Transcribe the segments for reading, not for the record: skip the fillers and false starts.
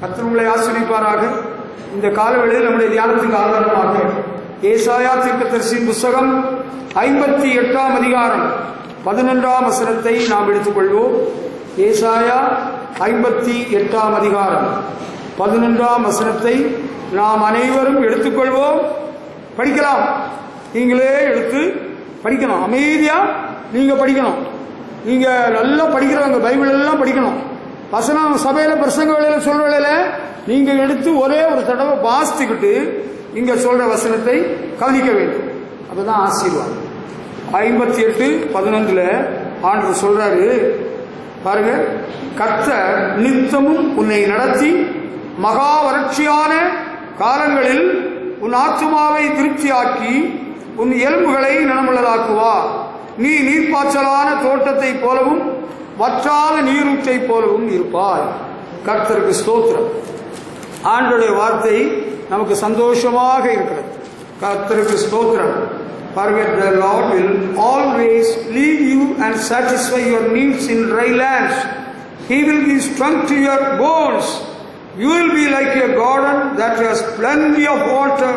கர்த்தர் உங்களை ஆசீர்வதிப்பாராக. இந்த காலவேளையில் நம்முடைய தியானத்துக்கு ஆதாரமாக ஏசாயா தீர்க்கதரிசியின் புஸ்தகம் 58ஆம் அதிகாரம் 11ஆம் வசனத்தை நாம் எடுத்துக்கொள்வோம். ஏசாயா 58ஆம் அதிகாரம் 11ஆம் வசனத்தை நாம் அனைவரும் எடுத்துக்கொள்வோம். படிக்கலாம். நீங்களே எடுத்து படிக்கணும். அமைதியா நீங்க படிக்கணும். நீங்க நல்லா படிக்கிறவங்க பைபிள் எல்லாம் படிக்கணும். வசனம் சபையில பிரசங்க வேளையில சொல்ற வேளையில நீங்க எடுத்து ஒரே ஒரு தடவை வாசித்துக்கிட்டு இங்க சொல்ற வசனத்தை கவனிக்க வேண்டும். அப்பதான் ஆசீர்வாதம். 58:11 ஆண்டவர் சொல்றாரு பாருங்க, கர்த்தர் நித்தமும் உன்னை நடத்தி மகா வறட்சியான காலங்களில் உன் ஆத்துமாவை திருப்தியாக்கி உன் எலும்புகளை நலமுள்ளதாக்குவார். நீ நீர்ப்பாய்ச்சலான தோட்டத்தை போலவும் வற்றாத நீரூற்றை போலவும் இருப்பாய். கர்த்தருக்கு ஸ்தோத்திரம். ஆண்டவருடைய வார்த்தை நமக்கு சந்தோஷமாக இருக்கிறது. கர்த்தருக்கு ஸ்தோத்திரம். பாருங்க, the Lord will always lead you and satisfy your needs in dry lands. He will give strength to your bones. You will be like a garden that has plenty of water,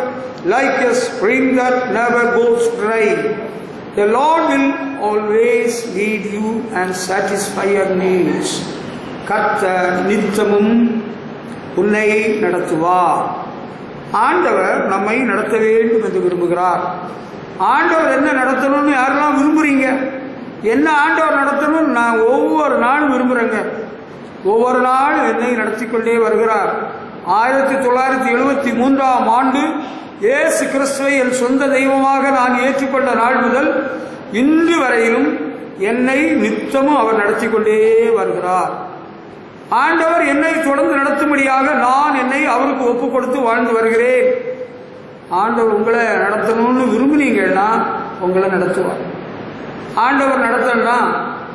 like a spring that never goes dry. The Lord will always lead you and satisfy your needs. கர்த்தர் நித்தமும் உன்னை நடத்துவார். ஆண்டவர் நம்மை நடத்த வேண்டும் என்று விரும்புகிறார். ஆண்டவர் என்ன நடத்தணும்னு யாரெல்லாம் விரும்புறீங்க? என்ன ஆண்டவர் நடத்தணும்னு நான் ஒவ்வொரு நாளும் விரும்புறேங்க. ஒவ்வொரு நாள் என்னை நடத்தி கொண்டே வருகிறார். 1973ஆம் ஆண்டு இயேசு கிறிஸ்துவை என் சொந்த தெய்வமாக நான் ஏற்றுக்கொண்ட நாள் முதல் இன்று வரையிலும் என்னை நித்தமும் அவர் நடத்தி கொண்டே வருகிறார். ஆண்டவர் என்னை தொடர்ந்து நடத்தும்படியாக நான் என்னை அவருக்கு ஒப்பு கொடுத்து வாழ்ந்து வருகிறேன். ஆண்டவர் உங்களை நடத்தணும்னு விரும்பினீங்கன்னா உங்களை நடத்துவார். ஆண்டவர் நடத்தனா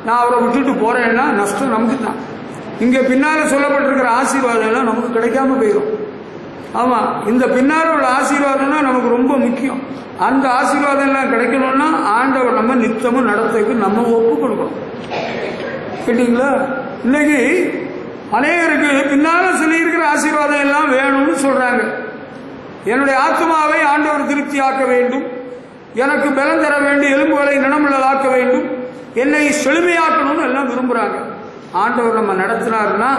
நான் அவரை விட்டுட்டு போறேன்னா நஷ்டம் நமக்கு தான். இங்க பின்னால சொல்லப்பட்டிருக்கிற ஆசீர்வாதம் எல்லாம் நமக்கு கிடைக்காம போயிடும். ஆமா, இந்த பின்னால உள்ள ஆசீர்வாதம்னா நமக்கு ரொம்ப முக்கியம். அந்த ஆசீர்வாதம் எல்லாம் கிடைக்கணும்னா ஆண்டவர் நம்ம நித்தமும் நடத்துக்கு நம்ம ஒப்பு கொடுக்கணும். கேட்டீங்களா? இன்னைக்கு அநேகருக்கு பின்னால சொல்லியிருக்கிற ஆசீர்வாதம் எல்லாம் வேணும்னு சொல்றாங்க. என்னுடைய ஆத்மாவை ஆண்டவர் திருப்தியாக்க வேண்டும், எனக்கு பலம் தர வேண்டும், எலும்புகளை நினமுள்ளதாக்க வேண்டும், என்னை செழுமையாக்கணும்னு எல்லாம் விரும்புறாங்க. ஆண்டவர் நம்ம நடத்தினாருன்னா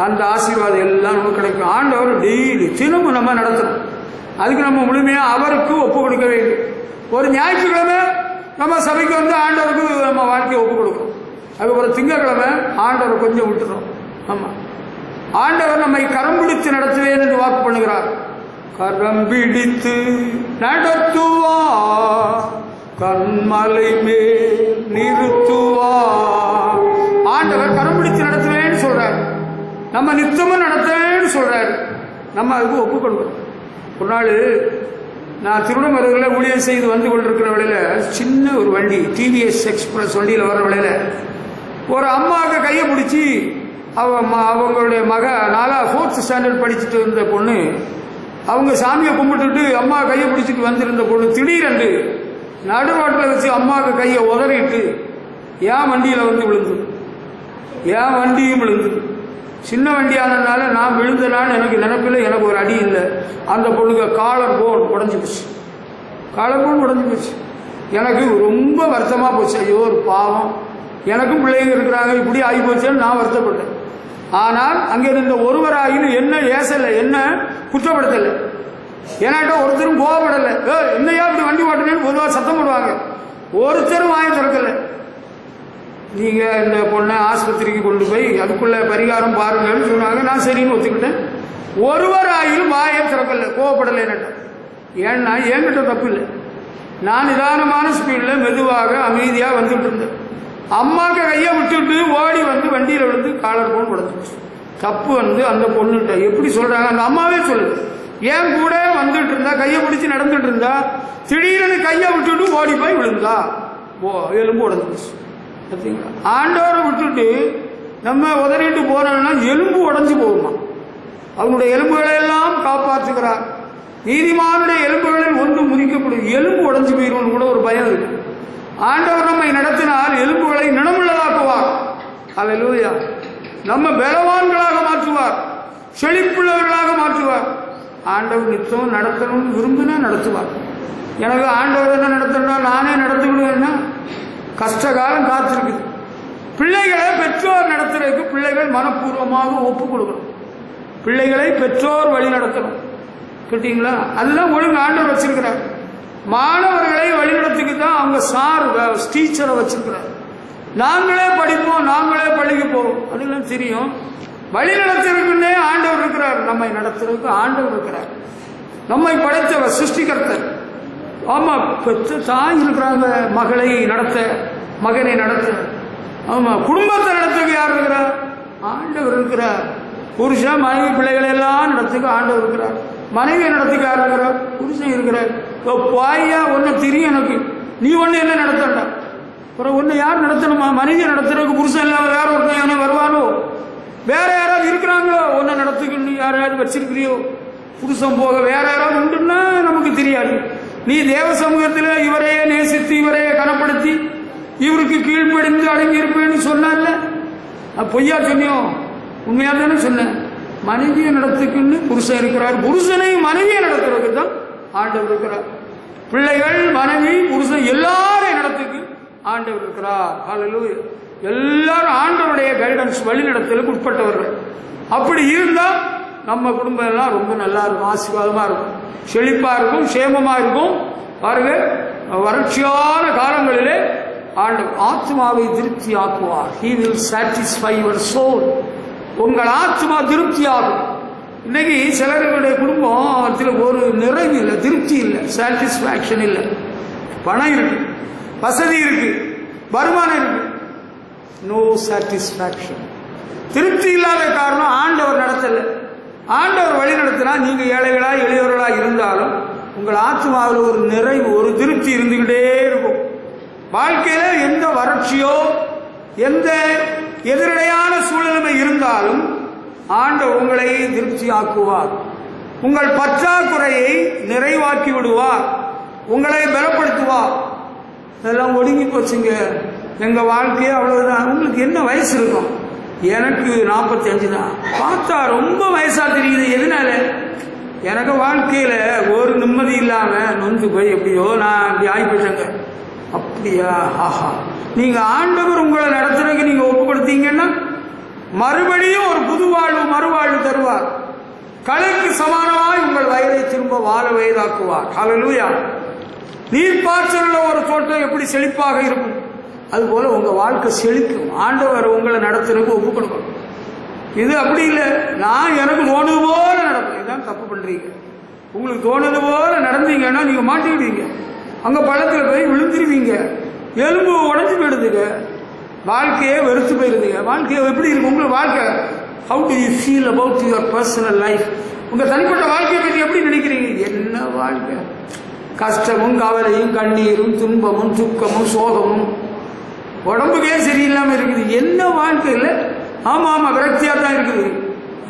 அந்த ஆசீர்வாதம் எல்லாம் நமக்கு கிடைக்கும். ஆண்டவர் டெய்லி தினமும் நம்ம நடத்தணும். அதுக்கு நம்ம முழுமையா அவருக்கு ஒப்பு கொடுக்க வேண்டும். ஒரு ஞாயிற்றுக்கிழமை நம்ம சபைக்கு வந்து ஆண்டவருக்கு நம்ம வாழ்க்கையை ஒப்பு கொடுக்கணும். அதுக்கப்புறம் திங்கக்கிழமை ஆண்டவர் கொஞ்சம் விட்டுறோம். ஆமா, ஆண்டவர் நம்மை கரம் பிடித்து நடத்துவேன் என்று வாக்கு பண்ணுகிறார். கரம் பிடித்து நடத்துவார், கண்மலை மேல் நிறுத்துவார். ஆண்டவர் கரம் பிடித்து நடத்துவேன்னு சொல்றாரு. நம்ம நித்தமும் நடத்துவேன்னு சொல்றாரு. நம்ம அதுக்கு ஒப்பு கொடுக்கணும். ஒரு நாள் நான் திருவண்ணாமலையில் ஊழியம் செய்து வந்து கொண்டிருக்கிற வேளையில சின்ன ஒரு வண்டி டிவிஎஸ் எக்ஸ்பிரஸ் வண்டியில் வர வேளையில ஒரு அம்மாவுக்கு கையை பிடிச்சி அவங்களுடைய மக 4th ஸ்டாண்டர்ட் படிச்சுட்டு இருந்த பொண்ணு, அவங்க சாமியை கும்பிட்டுட்டு அம்மா கையை பிடிச்சிட்டு வந்திருந்த பொண்ணு திடீரென்று நடுவாட்டில் வச்சு அம்மாவுக்கு கையை உதறிட்டு ஏன் வண்டியில் வந்து விழுந்து, ஏன் வண்டியும் விழுந்து. சின்ன வண்டியானதுனால நான் விழுந்தனான்னு எனக்கு நினைப்பில்லை, எனக்கு ஒரு அடி இல்லை. அந்த பொண்ணுக்கு காலர் போன் உடஞ்சி போச்சு. காலர் போன் உடஞ்சி போச்சு. எனக்கு ரொம்ப வருத்தமாக போச்சு. ஐயோ ஒரு பாவம், எனக்கும் பிள்ளைங்க இருக்கிறாங்க, இப்படி ஆகி போச்சேன்னு நான் வருத்தப்பட்டேன். ஆனால் அங்கே இருந்த ஒருவராயிலும் என்ன ஏசலை, என்ன குற்றப்படுத்தலை, ஏன்னாட்ட ஒருத்தரும் கோவப்படலை. என்னையா இப்படி வண்டி ஓட்டுனேன்னு பொதுவாக சத்தம் போடுவாங்க. ஒருத்தரும் வாயை திறக்கலை. நீங்க இந்த பொண்ணை ஆஸ்பத்திரிக்கு கொண்டு போய் அதுக்குள்ள பரிகாரம் பாருங்கன்னு சொன்னாங்க. நான் சரின்னு ஒத்துக்கிட்டேன். ஒருவராயிலும் வாயை திறக்கல, கோவப்படலை. ஏன்னா என்கிட்ட தப்பு இல்லை. நான் நிதானமான ஸ்பீடில் மெதுவாக அமைதியாக வந்துட்டு இருந்தேன். அம்மாவுக்கு கையை விட்டுட்டு ஓடி வந்து வண்டியில் விழுந்து காலர் போன் உடஞ்சிச்சு. தப்பு வந்து அந்த பொண்ணுகிட்ட. எப்படி சொல்றாங்க? அந்த அம்மாவே சொல்லுது, ஏன் கூட வந்துட்டு இருந்தா, கையை பிடிச்சி நடந்துட்டு இருந்தா, திடீர்னு கையை விட்டுட்டு ஓடி போய் விழுந்தா, எலும்பு உடஞ்சிச்சு. பார்த்தீங்களா? ஆண்டவரை விட்டுட்டு நம்ம உதறிட்டு போனோம்னா எலும்பு உடஞ்சி போகுமா? அவனுடைய எலும்புகளை எல்லாம் காப்பாற்றுகிறார். நீதிமானுடைய எலும்புகளில் ஒன்று முறிக்கப்படும், எலும்பு உடஞ்சி போயிடும் கூட ஒரு பயம் இருக்கு. ஆண்டவர் நம்மை நடத்தினால் எலும்புகளை நினமுள்ளதாக்குவார். அல்லேலூயா. நம்ம பலவான்களாக மாற்றுவார். செழிப்புள்ளவர்களாக மாற்றுவார். ஆண்டவர் நித்தம் நடத்தணும்னு விரும்பினா நடத்துவார். எனக்கு ஆண்டவர் என்ன நடத்தணும்னா நானே நடத்திவிடுவேன்னா கஷ்டகாலம் காத்திருக்குது. பிள்ளைகளை பெற்றோர் நடத்துறதுக்கு பிள்ளைகள் மனப்பூர்வமாக ஒப்பு கொடுக்கணும். பிள்ளைகளை பெற்றோர் வழி நடத்தணும். கேட்டீங்களா? அதுதான் ஒழுங்கு ஆண்டவர் வச்சிருக்கிறார். மாணவர்களை வழிநடத்துக்கு தான் அவங்க டீச்சரை வச்சிருக்கிறார். நாங்களே படிப்போம், நாங்களே பள்ளிக்கு போவோம், அதெல்லாம் தெரியும். வழி நடத்துறதுக்குன்னே ஆண்டவர் இருக்கிறார். நம்மை நடத்துறதுக்கு ஆண்டவர் இருக்கிறார். நம்மை படைத்தவர் சிருஷ்டிகர்த்தர். ஆமா, பெற்ற தாய் இருக்கிறாங்க மகளை நடத்த, மகனை நடத்த. ஆமா, குடும்பத்தை நடத்துக்கு யார் இருக்கிறார்? ஆண்டவர் இருக்கிறார். புருஷன் மனைவி பிள்ளைகளை எல்லாம் நடத்துக்கு ஆண்டவர் இருக்கிறார். மனைவியை நடத்துக்கு யார் இருக்கிறார்? புருஷன் இருக்கிறார். பாயா ஒன்னு தெரியும் எனக்கு, நீ ஒண்ணு என்ன நடத்தண்டா, அப்புறம் ஒன்னு யார் நடத்தணுமா? மனைவியை நடத்துறதுக்கு புருஷன் இல்லாம வேற ஒருத்தன் வருவானோ? வேற யாராவது இருக்கிறாங்களோ ஒன்ன நடத்துக்கு? யாராவது வச்சிருக்கிறியோ? புருஷன் போக வேற யாராவது உண்டுன்னா நமக்கு தெரியாது. நீ தேவ சமூகத்தில் இவரையே நேசித்து இவரையே கனப்படுத்தி இவருக்கு கீழ்ப்படிந்து அடங்கி இருப்பேன்னு சொன்னால பொய்யா சொன்னியோ? உண்மையா தானே சொன்னேன். மனைவியை நடத்துக்குன்னு புருஷன் இருக்கிறார். புருஷனை மனைவியை நடத்துறதுக்கு தான் ஆண்டவர் இருக்கிறார். பிள்ளைகள், மனைவி, புருஷன் எல்லாரையும் நடத்துக்கு ஆண்டவர் இருக்கிறார். ஹல்லேலூயா. எல்லாரும் ஆண்டவருடைய கைடன்ஸ் வழிநடத்தலுக்கு உட்பட்டவர்கள். அப்படி இருந்தா நம்ம குடும்பம் எல்லாம் ரொம்ப நல்லா இருக்கும், ஆசீர்வாதமா இருக்கும், செழிப்பா இருக்கும், சேமமா இருக்கும். பாருங்க, வறட்சியான காலங்களிலே ஆண்டவர் ஆத்மாவை திருப்தி ஆக்குவார். He will satisfy your soul. உங்கள் ஆத்மா திருப்தி ஆகும். இன்னைக்கு சிலருடைய குடும்பத்தில் ஒரு நிறைவு இல்லை, திருப்தி இல்லை, சாட்டிஸ்பாக்சன் இல்லை. பணம் இருக்கு, வசதி இருக்கு, வருமானம் இருக்கு, நோ சாட்டிஸ்பாக்சன். திருப்தி இல்லாத காரணம் ஆண்டவர் நடத்தல. ஆண்டவர் வழி நடத்தினா நீங்க ஏழைகளா எளியவர்களா இருந்தாலும் உங்கள் ஆத்மாவில் ஒரு நிறைவு, ஒரு திருப்தி இருந்துகிட்டே இருக்கும். வாழ்க்கையில எந்த வறட்சியோ எந்த எதிரடையான சூழ்நிலை இருந்தாலும் ஆண்டவர் உங்களை திருப்தி ஆக்குவார். உங்கள் பற்றாக்குறையை நிறைவாக்கி விடுவார். உங்களை பலப்படுத்துவார். இதெல்லாம் ஒடுங்கி போச்சுங்க. எங்க வாழ்க்கையே அவ்வளவுதான். உங்களுக்கு என்ன வயசு இருக்கும்? எனக்கு 45 தான். பார்த்தா ரொம்ப வயசா தெரியுது. எதனால? எனக்கு வாழ்க்கையில ஒரு நிம்மதி இல்லாம நொந்து போய் எப்படியோ நான் அப்படி ஆகிப்பட்டேங்க. அப்படியா? ஆஹா, நீங்க ஆண்டவர் உங்களை நடத்துறதுக்கு நீங்க ஒப்பு கொடுத்தீங்கன்னா மறுபடியும் ஒரு புது வாழ்வு, மறுவாழ்வு தருவார். கலைக்கு சமானமாய் உங்கள் வயதை திரும்ப வாழ வயதாக்குவார். ஹல்லேலூயா. நீர்ப்பாய்ச்சல் ஒரு தோட்டம் எப்படி செழிப்பாக இருக்கும், அதுபோல உங்க வாழ்க்கை செழிக்கும். ஆண்டவர் உங்களை நடத்துறதுக்கு ஒப்பு கொடுக்கணும். இது அப்படி இல்லை, நான் எனக்கு தோணுது போல நடப்பேன். இதான் தப்பு பண்றீங்க. உங்களுக்கு தோணுது போல நடந்தீங்கன்னா நீங்க மாட்டிக்கிடுவீங்க. அங்க பழத்துல போய் விழுந்துருவீங்க, எலும்பு உடஞ்சு போயிடுதுங்க, வாழ்க்கையே வெறுத்து போயிருதுங்க. வாழ்க்கையை எப்படி இருக்கு உங்க வாழ்க்கை? How to you feel about your personal life? உங்க தனிப்பட்ட வாழ்க்கையை பற்றி எப்படி நினைக்கிறீங்க? என்ன வாழ்க்கை? கஷ்டமும் கவலையும் கண்ணீரும் துன்பமும் துக்கமும் சோகமும், உடம்புக்கே சரியில்லாம இருக்குது. என்ன வாழ்க்கையில்? ஆமா ஆமா, விரக்தியா தான் இருக்குது.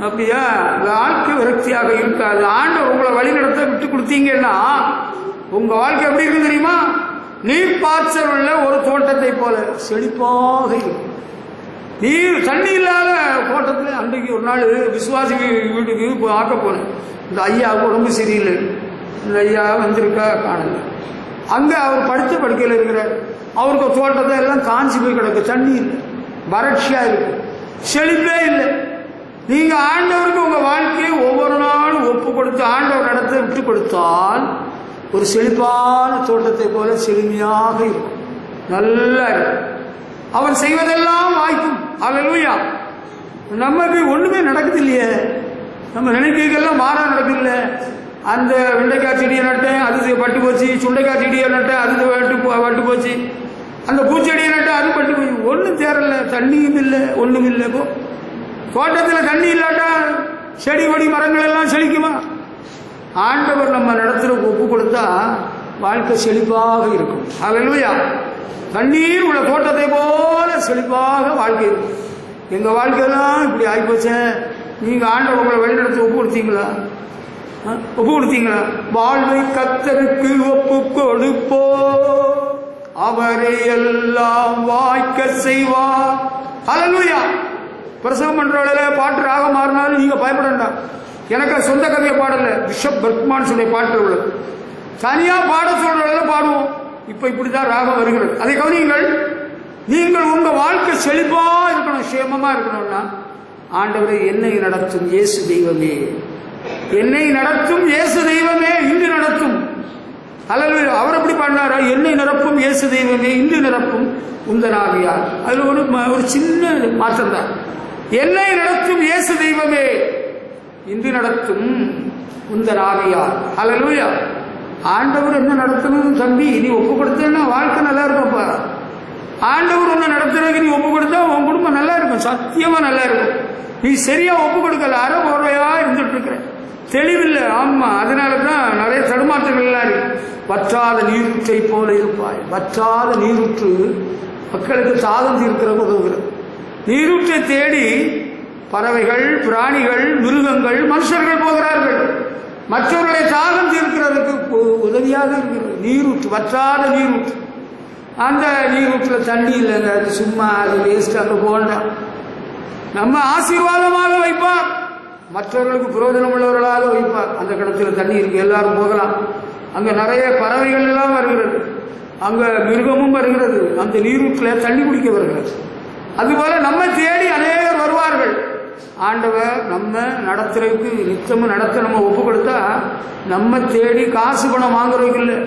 அப்படியா? வாழ்க்கை விரக்தியாக இருக்காது. ஆண்டவர் உங்களை வழிநடத்த விட்டு கொடுத்தீங்கன்னா உங்க வாழ்க்கை எப்படி இருக்கு தெரியுமா? நீர்ப்பாய்ச்சல் உள்ள ஒரு தோட்டத்தை போல செழிப்பாக இருக்கும். நீர் தண்ணி இல்லாத தோட்டத்தில் அன்றைக்கு ஒரு நாள் விசுவாசி வீட்டுக்கு ஆக்க போனேன். இந்த ஐயாவுக்கு உடம்பு சரியில்லை. இந்த ஐயா வந்திருக்கா காணல. அங்க அவர் படுத்த படுக்கையில் இருக்கிறார். அவருக்கு தோட்டத்தை எல்லாம் காஞ்சி போய் கிடக்கு, தண்ணி இல்லை, வறட்சியா இருக்கு, செழிப்பே இல்லை. நீங்க ஆண்டவருக்கு உங்க வாழ்க்கையை ஒவ்வொரு நாளும் ஒப்பு கொடுத்து ஆண்டவர் நடத்த விட்டு கொடுத்தால் ஒரு செழிப்பான தோட்டத்தை போல செழுமையாக இருக்கும், நல்லா இருக்கும். அவர் செய்வதெல்லாம் வாய்க்கும். ஹல்லேலூயா. நமக்கு ஒண்ணுமே நடக்குது இல்லையே, நம்ம நினைக்கிறதெல்லாம் மாறா நடக்குது. அந்த வெண்டைக்காய் செடியை நட்டேன், அது பட்டு போச்சு. சுண்டைக்காய் செடியை நட்டேன், அது பட்டு போச்சு. அந்த பூச்செடியை நட்டேன், அது பட்டு போச்சு. ஒன்றும் தேரல, தண்ணியும் இல்லை, ஒன்றும் இல்லை. இப்போ தோட்டத்தில் தண்ணி இல்லாட்டா செடி கொடி மரங்கள் எல்லாம் செழிக்குமா? ஆண்டவர் நம்ம நடத்துற ஒப்பு கொடுத்தா வாழ்க்கை செழிப்பாக இருக்கும். ஹல்லேலூயா. தண்ணீர் உள்ள தோட்டத்தை போல செழிப்பாக வாழ்க்கை இருக்கும். எங்க வாழ்க்கையெல்லாம் இப்படி ஆகிப்போச்சே. நீங்க ஆண்டவர் உங்களை வழிநடத்த ஒப்பு கொடுத்தீங்களா? ஒப்பு கொடுத்தீங்களா? வாழ்வை கர்த்தருக்கு ஒப்பு கொடுப்போ, அவரை எல்லாம் வாய்க்க செய்வார். ஹல்லேலூயா. பிரசவம் பண்றவள பாட்டு ராகம் மாறினாலும் நீங்க பயப்படண்டா. எனக்கு சொந்த கதையை பாடல, பிஷப் பர்க்மான் சொல்லிய பாட்டு உள்ளது. தனியா பாட சொல்றவள பாடுவோம். இப்ப இப்படிதான் ராகம் வருகிறது. அதை கவனியுங்கள். நீங்கள் உங்க வாழ்க்கை செழிப்பா இருக்கணும், சேமமா இருக்கணும்னா ஆண்டவரை என்னை நடத்தும் இயேசு தெய்வமே, என்னை நடத்தும் இயேசு தெய்வமே, இன்று நடத்தும். அல்லது அவர் எப்படி பண்ணாரா, என்னை நிரப்பும் இயேசு தெய்வமே, இன்று நிரப்பும் உந்தனாகியார். அதுல ஒரு சின்ன மாற்றம் தான். என்னை நடத்தும் இயேசு தெய்வமே, இன்று நடத்தும் உந்தனாகியார். அல்லேலூயா. ஆண்டவர் என்ன நடத்தணும் தம்பி, நீ ஒப்பு கொடுத்தேன்னா வாழ்க்கை நல்லா இருக்கப்பா. ஆண்டவர் உன்னை நடத்துறதுக்கு நீ ஒப்பு கொடுத்தா உன் குடும்பம் நல்லா இருக்கும், சத்தியமா நல்லா இருக்கும். நீ சரியா ஒப்பு கொடுக்கல, அரை போர்வையா இருந்துட்டு இருக்கிற, தெளிவில்லை. ஆமா, அதனாலதான் நிறைய தடுமாற்றங்கள் எல்லாம் இருக்கு. வற்றாத நீரூற்றை போல இருப்பாய். வற்றாத நீரூற்று மக்களுக்கு தாகம் தீர்க்கிறது உதவுகிறது. நீரூற்றை தேடி பறவைகள், பிராணிகள், மிருகங்கள், மனுஷர்கள் போகிறார்கள். மற்றவர்களை தாகம் தீர்க்கிறதுக்கு உதவியாக இருக்கிறது நீரூற்று, வற்றாத நீரூற்று. அந்த நீரூற்றுல தண்ணி இல்லைங்க, அது சும்மா, அது வேஸ்ட், அங்கே போண்டா. நம்ம ஆசீர்வாதமாக வைப்பார், மற்றவர்களுக்கு பிரயோஜனம் உள்ளவர்களாக வைப்பார். அந்த கிணத்துல தண்ணி இருக்கு, எல்லாரும் போகலாம். அங்க நிறைய பறவைகள் எல்லாம் வருகிறது, அங்க மிருகமும் வருகிறது, அந்த நீரூற்றுல தண்ணி குடிக்க வருகிறது. அதுபோல நம்ம தேடி அநேகர் வருவார்கள். ஆண்டவர் நம்ம நடத்துறதுக்கு நிச்சயமும் நடத்த நம்ம ஒப்பு கொடுத்தா நம்ம தேடி காசு பணம் வாங்குறதுக்கு இல்லை,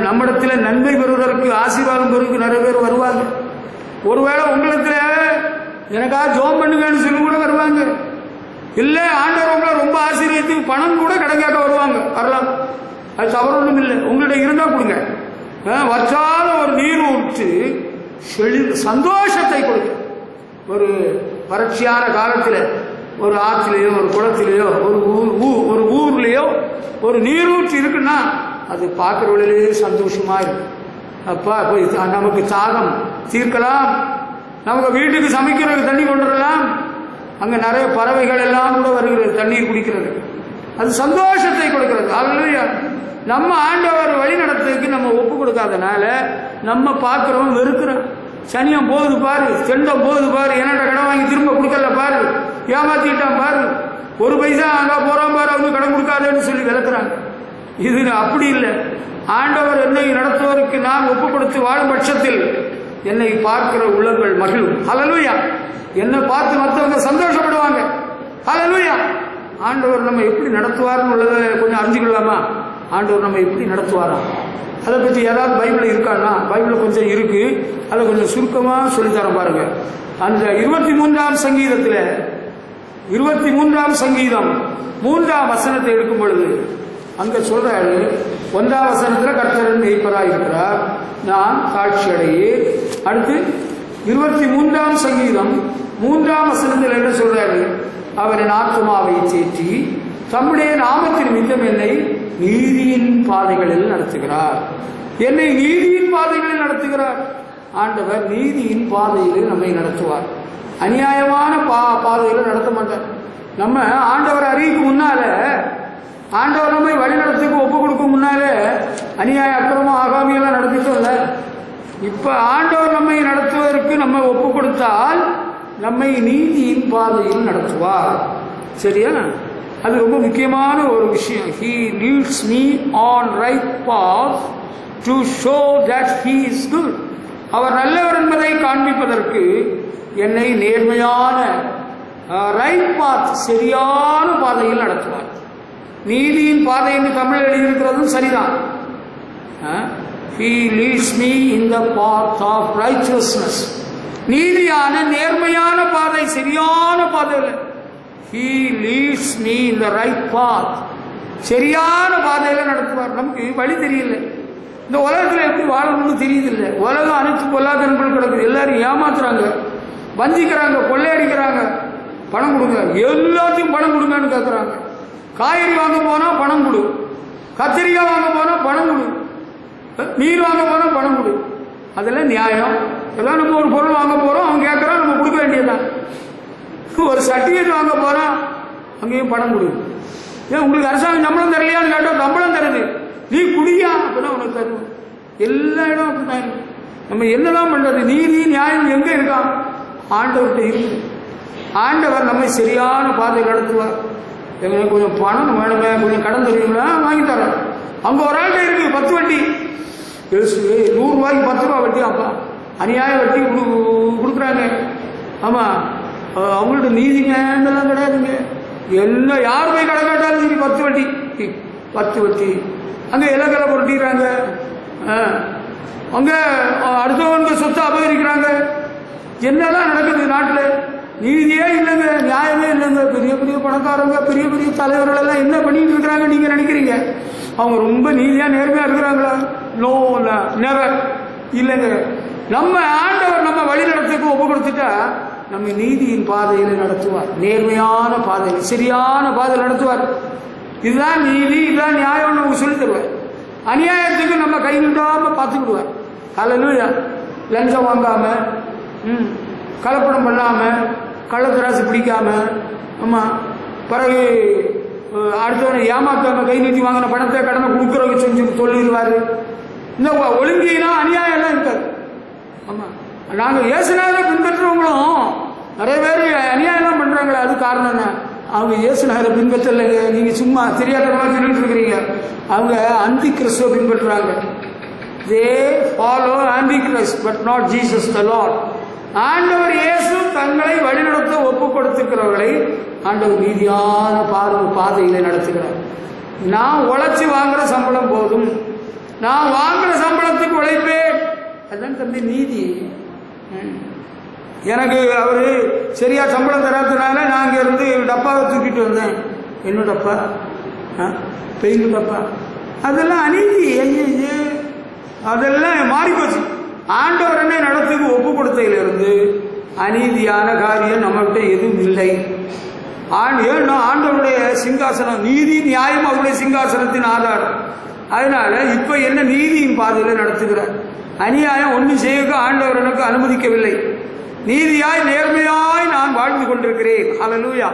நம்மிடத்துல நன்மை பெறுவதற்கு, ஆசீர்வாதம் பெறுவதற்கு நிறைய பேர் வருவாங்க. ஒருவேளை உங்களிடத்துல எனக்காக ஜோம் பண்ணுங்கன்னு சொல்லி கூட வருவாங்க. இல்ல ஆண்டவர் உங்களை ரொம்ப ஆசீர்வதித்து பணம் கூட கிடைக்காத வருவாங்க, வரலாம். அது தவறு ஒன்றும் இல்லை, உங்கள்கிட்ட இருந்தா கொடுங்க. வற்றாத ஒரு நீர் ஊற்று சந்தோஷத்தை கொடுக்கும். ஒரு வறட்சியான காலத்தில் ஒரு ஆற்றிலேயோ ஒரு குளத்திலேயோ ஒரு ஊர்லேயோ ஒரு நீரூற்று இருக்குன்னா அது பார்க்குறவர்களே சந்தோஷமா இருக்கு. அப்பா போய் நமக்கு தாகம் தீர்க்கலாம், நமக்கு வீட்டுக்கு சமைக்கிறதுக்கு தண்ணி கொண்டு வரலாம். அங்கே நிறைய பறவைகள் எல்லாம் கூட வருகிறது தண்ணீர் குடிக்கிறது, அது சந்தோஷத்தை கொடுக்கிறது. அல்லேலூயா. நம்ம ஆண்டவர் வழி நடத்துறதுக்கு நம்ம ஒப்பு கொடுக்காதனால நம்ம பார்க்குறோம், வெறுக்கிறோம். சனியம் போகுது பாரு, செண்டம் போகுது பாரு, என்னட்ட கடன் வாங்கி திரும்ப கொடுக்கல பாரு, ஏமாத்திட்டான் பாரு, ஒரு பைசா அங்கே போறான் பாரு, அவங்க கடன் கொடுக்காதேன்னு சொல்லி விளக்குறாங்க. இது அப்படி இல்லை. ஆண்டவர் என்னை நடத்துவதற்கு நான் ஒப்பு கொடுத்து வாழும் பட்சத்தில் என்னை பார்க்கிற உள்ளங்கள் மகிழும். ஹல்லேலூயா. என்னை பார்த்து மற்றவங்க சந்தோஷப்படுவாங்க. ஹல்லேலூயா. ஆண்டவர் நம்ம எப்படி நடத்துவார்னு உள்ளதை கொஞ்சம் அறிஞ்சுக்கலாமா? ஆண்டவர் நம்ம எப்படி நடத்துவாரா, அதை பற்றி ஏதாவது பைபிள் இருக்கான்னா, பைபிள் கொஞ்சம் இருக்கு, அதை கொஞ்சம் சுருக்கமாக சொல்லித்தரேன் பாருங்க. அந்த 23ஆம் சங்கீதத்தில் 23ஆம் சங்கீதம் 3ஆம் வசனத்தை எடுக்கும் பொழுது அங்க சொல்றாரு, 1ஆம் வசனத்தில் கர்த்தர் மேய்ப்பராய் இருக்கிறார், நான் தாழ்ச்சி அடையே. அடுத்து 23ஆம் சங்கீதம் 3ஆம் வசனத்தில் என்ன சொல்றாரு, அவர் என் ஆத்துமாவை தேற்றி தம்முடைய நாமத்தின் நிமித்தம் என்னை நீதியின் பாதைகளில் நடத்துகிறார். என்னை நீதியின் பாதைகளில் நடத்துகிறார். ஆண்டவர் நீதியின் பாதையில் நம்மை நடத்துவார். அநியாயமான பாதையில் நடத்த மாட்டார். நம்ம ஆண்டவர் அறிவிக்கு முன்னால, ஆண்டவர் நம்மை வழிநடத்துக்கு ஒப்பு கொடுக்கும் முன்னாலே அநியாய அக்கிரமம் ஆகாமியெல்லாம் நடத்திட்டோம்ல. இப்ப ஆண்டவர் நம்மை நடத்துவதற்கு நம்ம ஒப்பு கொடுத்தால் நம்மை நீதியின் பாதையில் நடத்துவார். சரியா? அது ரொம்ப முக்கியமான ஒரு விஷயம். He leads me on right path to show that he is good. அவர் நல்லவர் என்பதை காண்பிப்பதற்கு என்னை நேர்மையான ரைட் பாத், சரியான பாதையில் நடத்துவார். நீதியின் பாதை என்று தமிழ் எழுதியிருக்கிறதும் சரிதான். He leads me in the path of righteousness. நீதியான நேர்மையான பாதை, சரியான பாதையில். He leads me in the right path. சரியான பாதையில் நடத்துவார். நமக்கு வழி தெரியல, இந்த உலகத்தில் எப்படி வாழணும்னு தெரியுதில்லை. உலகம் அனைத்து பொல்லாதனங்கள் கிடக்குது, எல்லாரும் ஏமாத்துறாங்க, வஞ்சிக்கிறாங்க, கொள்ளையடிக்கிறாங்க. பணம் கொடுங்க, எல்லாத்தையும் பணம் கொடுங்கன்னு கேட்குறாங்க. காய்கறி வாங்க போனா பணம் கொடு, கத்திரிக்காய் வாங்க போனா பணம் கொடு, மீன் வாங்க போனா பணம் கொடு. அதெல்லாம் நியாயம்? எல்லாம் நம்ம ஒரு பொருள் வாங்க போறோம், அவங்க கேட்கறோம், நம்ம கொடுக்க வேண்டியதுதான். ஒரு சர்டிஃபிகேட் வாங்க போறோம், அங்கேயும் பணம் கொடு. ஏன் உங்களுக்கு அரசாங்கம் சம்பளம் தரலையான்னு கேட்டோம், சம்பளம் தருது, நீ குடியா, அப்பதான் உனக்கு தருவோம். எல்லா இடம் அப்படித்தான். நம்ம என்னதான் பண்றது? நீதி நியாயம் எங்க இருக்கான்? ஆண்டவர்கிட்ட இருக்கு. ஆண்டவர் நம்மை சரியான பாதையில் நடத்துவார். எங்களுக்கு கொஞ்சம் பணம் வேணுமே, கொஞ்சம் கடன் தருவீங்களா, வாங்கி தரோம். அங்கே ஒரு ஆள்கிட்ட இருக்கு 10 வட்டி, 100 ரூபாய்க்கு 10 ரூபா வட்டி, அப்பா அநியாய வட்டி கொடுக்குறாங்க. ஆமாம், அவங்கள்ட்ட நீதிங்கலாம் கிடையாதுங்க. என்ன யார் போய் கடை காட்டாலும் சரி 10 வட்டி 10 வட்டி. அங்கே இலக்கலை புரட்டிடுறாங்க, அங்கே அடுத்தவங்க சொத்தை அபகரிக்கிறாங்க. என்னெல்லாம் நடக்குது நாட்டில்? நீதியே இல்லைங்க, நியாயமே இல்லைங்க. பெரிய பெரிய பணக்காரங்க, பெரிய பெரிய தலைவர்கள் எல்லாம் என்ன பண்ணிட்டு இருக்கிறாங்க நீங்க நினைக்கிறீங்க? அவங்க ரொம்ப நீதியா நேர்மையா இருக்கிறாங்களா? நோ, நெவர் இல்லைங்க. நம்ம ஆண்டவர் நம்ம வழி நடத்துக்கு ஒப்பு கொடுத்துட்டா நம்ம நீதியின் பாதையில் நடத்துவார், நேர்மையான பாதையில், சரியான பாதையில் நடத்துவார். இதுதான் நீதி, இதுதான் நியாயம் நமக்கு சொல்லி தருவார். அநியாயத்துக்கு நம்ம கை நின்றாம பார்த்துக்கிடுவார். ஹல்லேலூயா. லஞ்சம் வாங்காம, கலப்படம் பண்ணாம, கள்ளத்தராசு பிடிக்காம, ஆமா, பிறகு அடுத்தவனை ஏமாத்தாம கை நீட்டி வாங்கின பணத்தை கடனை கொடுக்குறவங்க செஞ்சு சொல்லிடுவாரு. இந்த ஒழுங்கினா அநியாயம் எல்லாம் இருக்காது. ஆமா, நாங்க இயேசுநாதரை பின்பற்றுறவங்களும் நிறைய பேர் அநியாயம் பண்றாங்களே, அது காரணம் என்ன? அவங்க இயேசுநாதரை பின்பற்றலைங்க. நீங்க சும்மா தெரியாதமா சொல்லிட்டு இருக்கிறீங்க. அவங்க அந்தி கிறிஸ்துவை பின்பற்றுறாங்க. They follow anti Christ but not Jesus the Lord. ஆண்டவர் இயேசு தங்களை வழிநடத்த ஒப்பு கொடுத்திருக்கிறவர்களை ஆண்டவர் நீதியான பாதையில நடத்துகிறார். நான் உழைச்சி வாங்குற சம்பளம் போதும், நான் வாங்குற சம்பளத்துக்கு உழைப்பேன், அதுதான் தம்பி நீதி. எனக்கு அவரு சரியா சம்பளம் தராதனால நான் இங்க இருந்து டப்பாவை தூக்கிட்டு வந்தேன். என்ன டப்பா? பெயிண்ட் டப்பா. அதெல்லாம் அநீதி. அதெல்லாம் மாறி போச்சு. ஆண்டவர் என்ன நடத்துக்கு ஒப்பு கொடுத்ததிலிருந்து அநீதியான காரியம் நம்மகிட்ட எதுவும் இல்லை. ஏன்னா ஆண்டவருடைய சிங்காசனம், நீதி நியாயம் அவருடைய சிங்காசனத்தின் ஆதாரம். அதனால இப்ப என்ன நீதியின் பாதையில நடத்துகிறார். அநியாயம் ஒன்றும் செய்ய ஆண்டவர் எனக்கு அனுமதிக்கவில்லை. நீதியாய் நேர்மையாய் நான் வாழ்ந்து கொண்டிருக்கிறேன். ஹல்லேலூயா.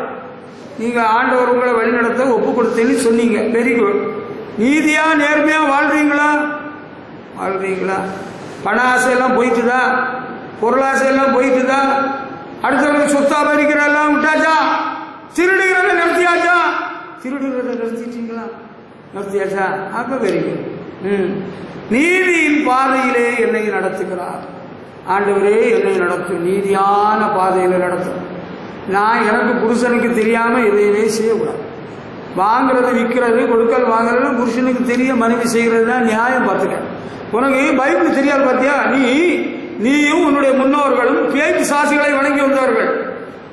நீங்க ஆண்டவர் உங்களை வழிநடத்த ஒப்பு கொடுத்தேன்னு சொன்னீங்க, வெரி குட். நீதியா நேர்மையா வாழ்றீங்களா? வாழ்றீங்களா? பண ஆசையெல்லாம் போயிட்டுதா? பொருளாசையெல்லாம் போயிட்டுதா? அடுத்தவங்க சொத்து அபகரிக்கிறதெல்லாம் விட்டாச்சா? திருடுகிறத நிறுத்தியாச்சா? திருடுகிறத நிறுத்திட்டீங்களா? நிறுத்தியாச்சா? அப்ப வெரி குட். நீதியின் பாதையிலே என்னை நடத்துகிறார் ஆண்டவரே. என்னை நடத்தும், நீதியான பாதையில் நடத்தும். நான் எனக்கு புருஷனுக்கு தெரியாம எதையுமே செய்யக்கூடாது. வாங்குறது, விற்கிறது, கொடுக்கல் வாங்குறது புருஷனுக்கு தெரிய மனைவி செய்கிறது தான் நியாயம். பார்த்துக்க, உனக்கு பைபிள் தெரியாது பார்த்தியா? நீயும் உன்னுடைய முன்னோர்களும் பேச்சு சாசிகளை வணங்கி வந்தவர்கள்.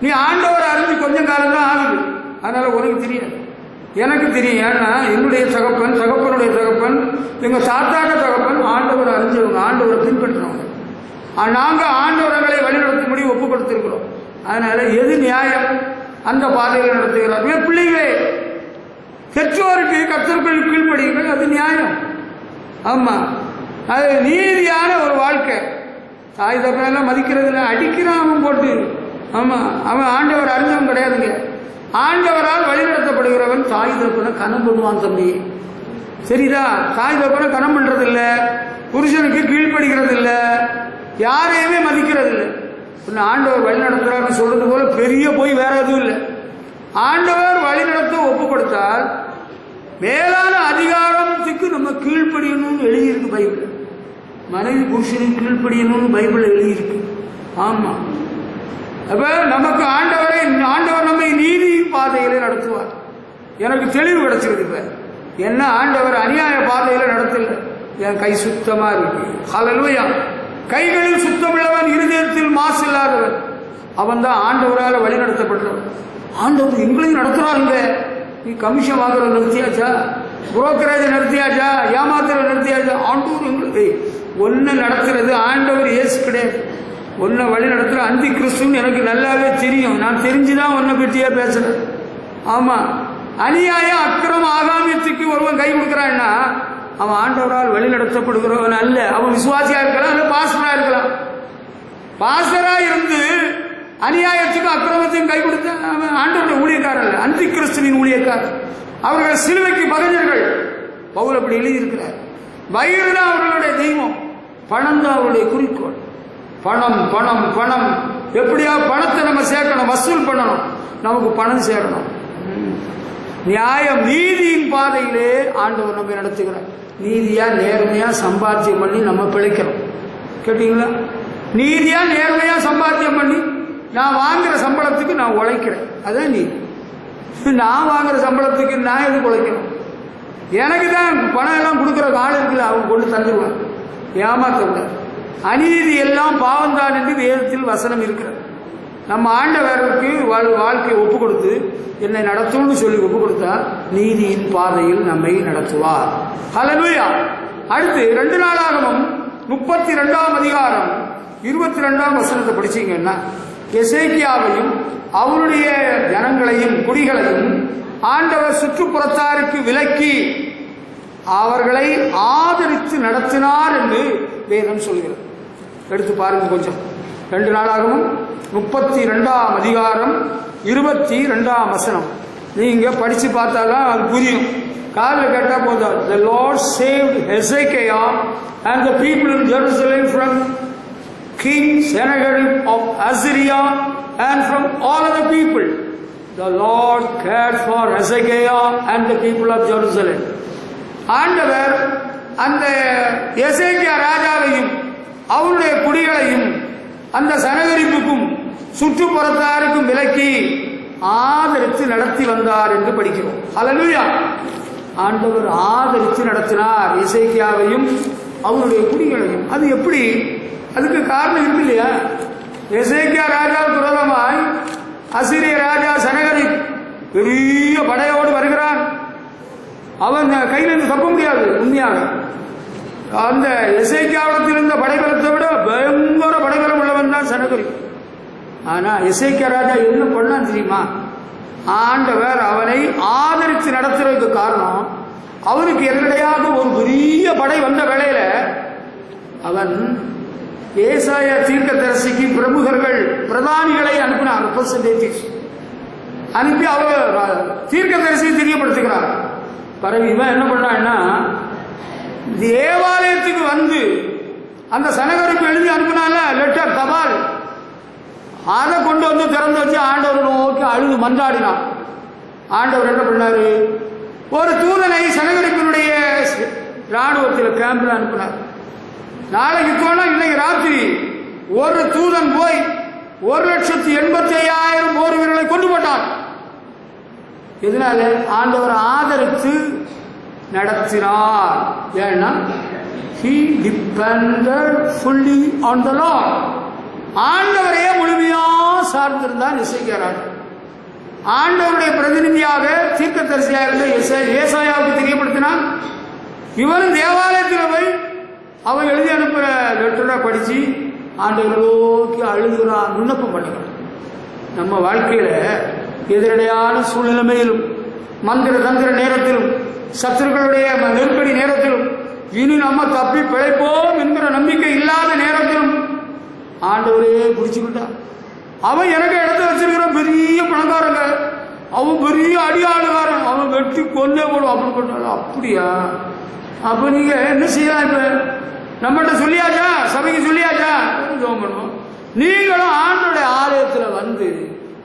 நீ ஆண்டவர் அறிஞ்சு கொஞ்சம் காலம் தான் ஆகுது, அதனால உனக்கு தெரியாது. எனக்கு தெரியும். ஏன்னா என்னுடைய தகப்பன், தகப்பனுடைய தகப்பன், எங்க தாத்தாட்ட தகப்பன் ஆண்டவர் அறிஞ்சவங்க, ஆண்டவரை பின்பற்றினவங்க. நாங்க ஆண்டவர்களை வழிநடத்தும்படி ஒப்பு கொடுத்திருக்கிறோம். அதனால எது நியாயம் அந்த பாதையில் நடத்துகிறார். பிள்ளைகளே, பெற்றோருக்கு கர்த்தருக்குள் கீழ்ப்படியுங்கள், அது நியாயம். ஆமா, அது நீதியான ஒரு வாழ்க்கை. தாய் தப்பெல்லாம் மதிக்கிறது இல்லை, அடிக்கிறான் அவன் போட்டு. ஆமா, அவன் ஆண்டவர் அறிஞ்சவன் கிடையாதுங்க. ஆண்டவரால் வழிநடத்தப்படுகிறவன் தாய் தப்பனை கனம் பண்ணுவான் தம்பி. சரிதா? தாய் தப்பனை கனம் பண்றது இல்ல, புருஷனுக்கு கீழ்ப்படுகிறது இல்ல, யாரையுமே மதிக்கிறது இல்லை. ஆண்டவர் வழி நடத்துறாருன்னு சொல்றது போல பெரிய போய் வேற எதுவும் இல்லை. ஆண்டவர் வழிநடத்த ஒப்பு கொடுத்தால் மேலான அதிகாரத்துக்கு நம்ம கீழ்ப்படியணும்னு எழுதியிருக்கு பைபிள். மனைவி புருஷனுக்கு கீழ்ப்படியணும்னு பைபிள் எழுதியிருக்கு. ஆமா, அப்ப நமக்கு ஆண்டவர் நம்மை நீதி பாதையில நடத்துவார். எனக்கு தெளிவு கிடைச்சிருக்கு. இப்ப என்ன ஆண்டவர் அநியாய பாதையில நடத்தல, என் கை சுத்தமா இருக்கு. ஹல்லேலூயா. கைகளில் சுத்தமுள்ளவன், இருதயத்தில் மாசு இல்லாதவன், அவன் தான் ஆண்டவரால் வழி நடத்தப்படுறவன். ஆண்டவர் எங்களையும் நடத்துறாங்க. நீ கமிஷன் வாங்குற நிறுத்தியாச்சா? புரோக்கரேஜ் நிறுத்தியாச்சா? ஏமாத்துற நிறுத்தியாச்சா? ஆண்டவர் எங்களுக்கு ஒன்னு நடத்துறது ஆண்டவர் இயேசு கிடையாது. ஒன்ன வழி நடத்துற அந்தி கிறிஸ்துன்னு எனக்கு நல்லாவே தெரியும். நான் தெரிஞ்சுதான் ஒன்ன பற்றியே பேசுறேன். ஆமா, அநியாய அக்கிரம ஆகாமியத்துக்கு ஒருவன் கை கொடுக்கிறான்னா அவன் ஆண்டவரால் வழி நடத்தப்படுகிறவன் அல்ல. அவன் விசுவாசியா இருக்கலாம், அல்ல பாஸ்டரா இருக்கலாம். பாஸ்டரா இருந்து அநியாயத்துக்கும் அக்கிரமத்துக்கும் கை கொடுத்த அவன் ஆண்டவருடைய ஊழியக்காரர் அல்ல, அந்தி கிறிஸ்துவின் ஊழியக்காரர். அவர்கள் சிலுவைக்கு பகைஞர்கள். பவுல் அப்படி எழுதியிருக்கிறார். வயிறு தான் அவர்களுடைய தெய்வம், பணம் தான் அவருடைய குறிக்கோள். பணம் பணம் பணம் எப்படியா பணத்தை நம்ம சேர்க்கணும், வசூல் பண்ணணும், நமக்கு பணம் சேரணும். நியாயம் நீதியின் பாதையிலே ஆண்டவர் நம்ம நடத்துகிறார். நீதியா நேர்மையா சம்பாத்தியம் பண்ணி நம்ம பிழைக்கிறோம். கேட்டீங்களா? நீதியா நேர்மையா சம்பாத்தியம் பண்ணி நான் வாங்குற சம்பளத்துக்கு நான் உழைக்கிறேன். அதான் நீதி. நான் வாங்குற சம்பளத்துக்கு நான் எதுக்கு உழைக்கணும்? எனக்கு தான் பணம் எல்லாம் கொடுக்குற ஆள் இருக்குல்ல, அவங்க கொண்டு தந்துடுவாங்க. ஏமாற்றக்கூடாது. அநீதி எல்லாம் பாவம்தான் என்று வேதத்தில் வசனம் இருக்கிறது. நம்ம ஆண்டவருக்கு வாழ்க்கையை ஒப்பு கொடுத்து என்னை நடத்தும்னு சொல்லி ஒப்பு கொடுத்தா நீதியின் பாதையில் நம்மை நடத்துவார். ஹல்லேலூயா. அடுத்து 2 நாளாகமம் 32ஆம் அதிகாரம் 22ஆம் வசனத்தை படிச்சீங்கன்னா, எசேக்கியாவையும் அவருடைய ஜனங்களையும் குடிகளையும் ஆண்டவர் சுற்றுப்புறத்தாருக்கு விலக்கி அவர்களை ஆதரித்து நடத்தினார் என்று வேதம் சொல்கிறது. எடுத்து பாருங்க கொஞ்சம். 2 நாளாகவும் 32ஆம் அதிகாரம் 22ஆம் வசனம். நீங்க படிச்சு பார்த்தாதான் அது புரியும். காலில் கேட்டா போதும். The Lord saved Hezekiah and the people in Jerusalem from King Sennacherib of Assyria and from all other people. The Lord cared for Hezekiah and the people of Jerusalem. ஆண்டவர் அந்த எசேக்கியா ராஜாவையும் அவருடைய குடிகளையும் அந்த சனகரிப்புக்கும் சுற்றுப்புறத்தாருக்கும் விலக்கி ஆதரித்து நடத்தி வந்தார் என்று படிக்கிறோம். ஹல்லேலூயா. ஆண்டவர் ஆதரித்து நடத்தினார் எசேக்கியாவையும் அவருடைய குடிகளையும். அது எப்படி? அதுக்கு காரணம் இருக்கு இல்லையா? எசேக்கியா ராஜா விரோதமாய் அசிரிய ராஜா சனகரிப் பெரிய படையோடு வருகிறான். அவன் கையிலிருந்து தப்ப முடியாது. உண்மையாக அந்த எசேக்கியாவிடத்தில் இருந்த படைபலத்தை விட பயங்கர படைபலம் உள்ளவன் தான் சனகரிப். ஆனா எசேக்கியா ராஜா என்ன பண்ணான் தெரியுமா? ஆண்டவர் அவனை ஆதரித்து நடத்துறதுக்கு காரணம், அவனுக்கு எதிரடையாக ஒரு பெரிய படை வந்த வேளையில அவன் ஏசாயா தீர்க்கதரிசிக்கு பிரமுகர்கள் பிரதானிகளை அனுப்பினார். ரெப்ரசன்டேட்டிவ்ஸ் அனுப்பி அவர் தீர்க்கதரிசியை தெரியப்படுத்துகிறார். பிறகு இவன் என்ன பண்ணான்னா, தேவாலயத்துக்கு வந்து அந்த சனகரிப்பு எழுதி அனுப்பினால லெட்டர், தபால், அதை கொண்டு வந்து திறந்து வச்சு ஆண்டவர் நோக்கி அழுது மன்றாடினான். ஆண்டவர் என்ன பண்ணாரு? ஒரு தூதனை சனகரிப்பினுடைய ராணுவத்தில் கேம்பில் அனுப்பினார். நாளைக்கு போனா இன்னைக்கு ராத்திரி ஒரு தூதன் போய் 1,85,000 போர் வீரர்களை கொண்டு போட்டார். இதனால ஆண்டவர் ஆதரித்து நடத்தினார். ஏன்னா he depended fully on the Lord. ஆண்டவரையே முழுமையா சார்ந்திருந்தார் எசேக்கியா ராஜா. ஆண்டவருடைய பிரதிநிதியாக தீர்க்கதரிசியாக இருந்த ஏசாயாவுக்கு தெரியப்படுத்தினார். இவரும் தேவாலயத்தில் போய் அவன் எழுதி அனுப்புற லெட்டரை படிச்சு ஆண்டவரை நோக்கி அழுகிறான், விண்ணப்பம் பண்ணுகிறான். நம்ம வாழ்க்கையில எதிரடையான சூழ்நிலைமையிலும் மந்திர தந்திர நேரத்திலும் சத்துருக்களுடைய நெருக்கடி நேரத்திலும் இனி நம்ம தப்பி பிழைப்போம் என்கிற நம்பிக்கை இல்லாத நேரத்திலும் ஆண்டவரே பிடிச்சுக்கிட்டான். அவன் எனக்கு இடத்த வச்சிருக்கிறான், பெரிய பணக்காரங்க, அவன் பெரிய அடியாளுகாரன், அவன் வெட்டி கொல்லே போடும் அப்படின்னு கொண்டாலும். அப்படியா? அப்ப நீங்க என்ன செய்யலாம்? இப்ப நம்மகிட்ட சொல்லியாச்சா? சபைக்கு சொல்லியாச்சா? ஜெபம் பண்ணுவோம். நீங்களும் ஆண்டோடைய ஆலயத்துல வந்து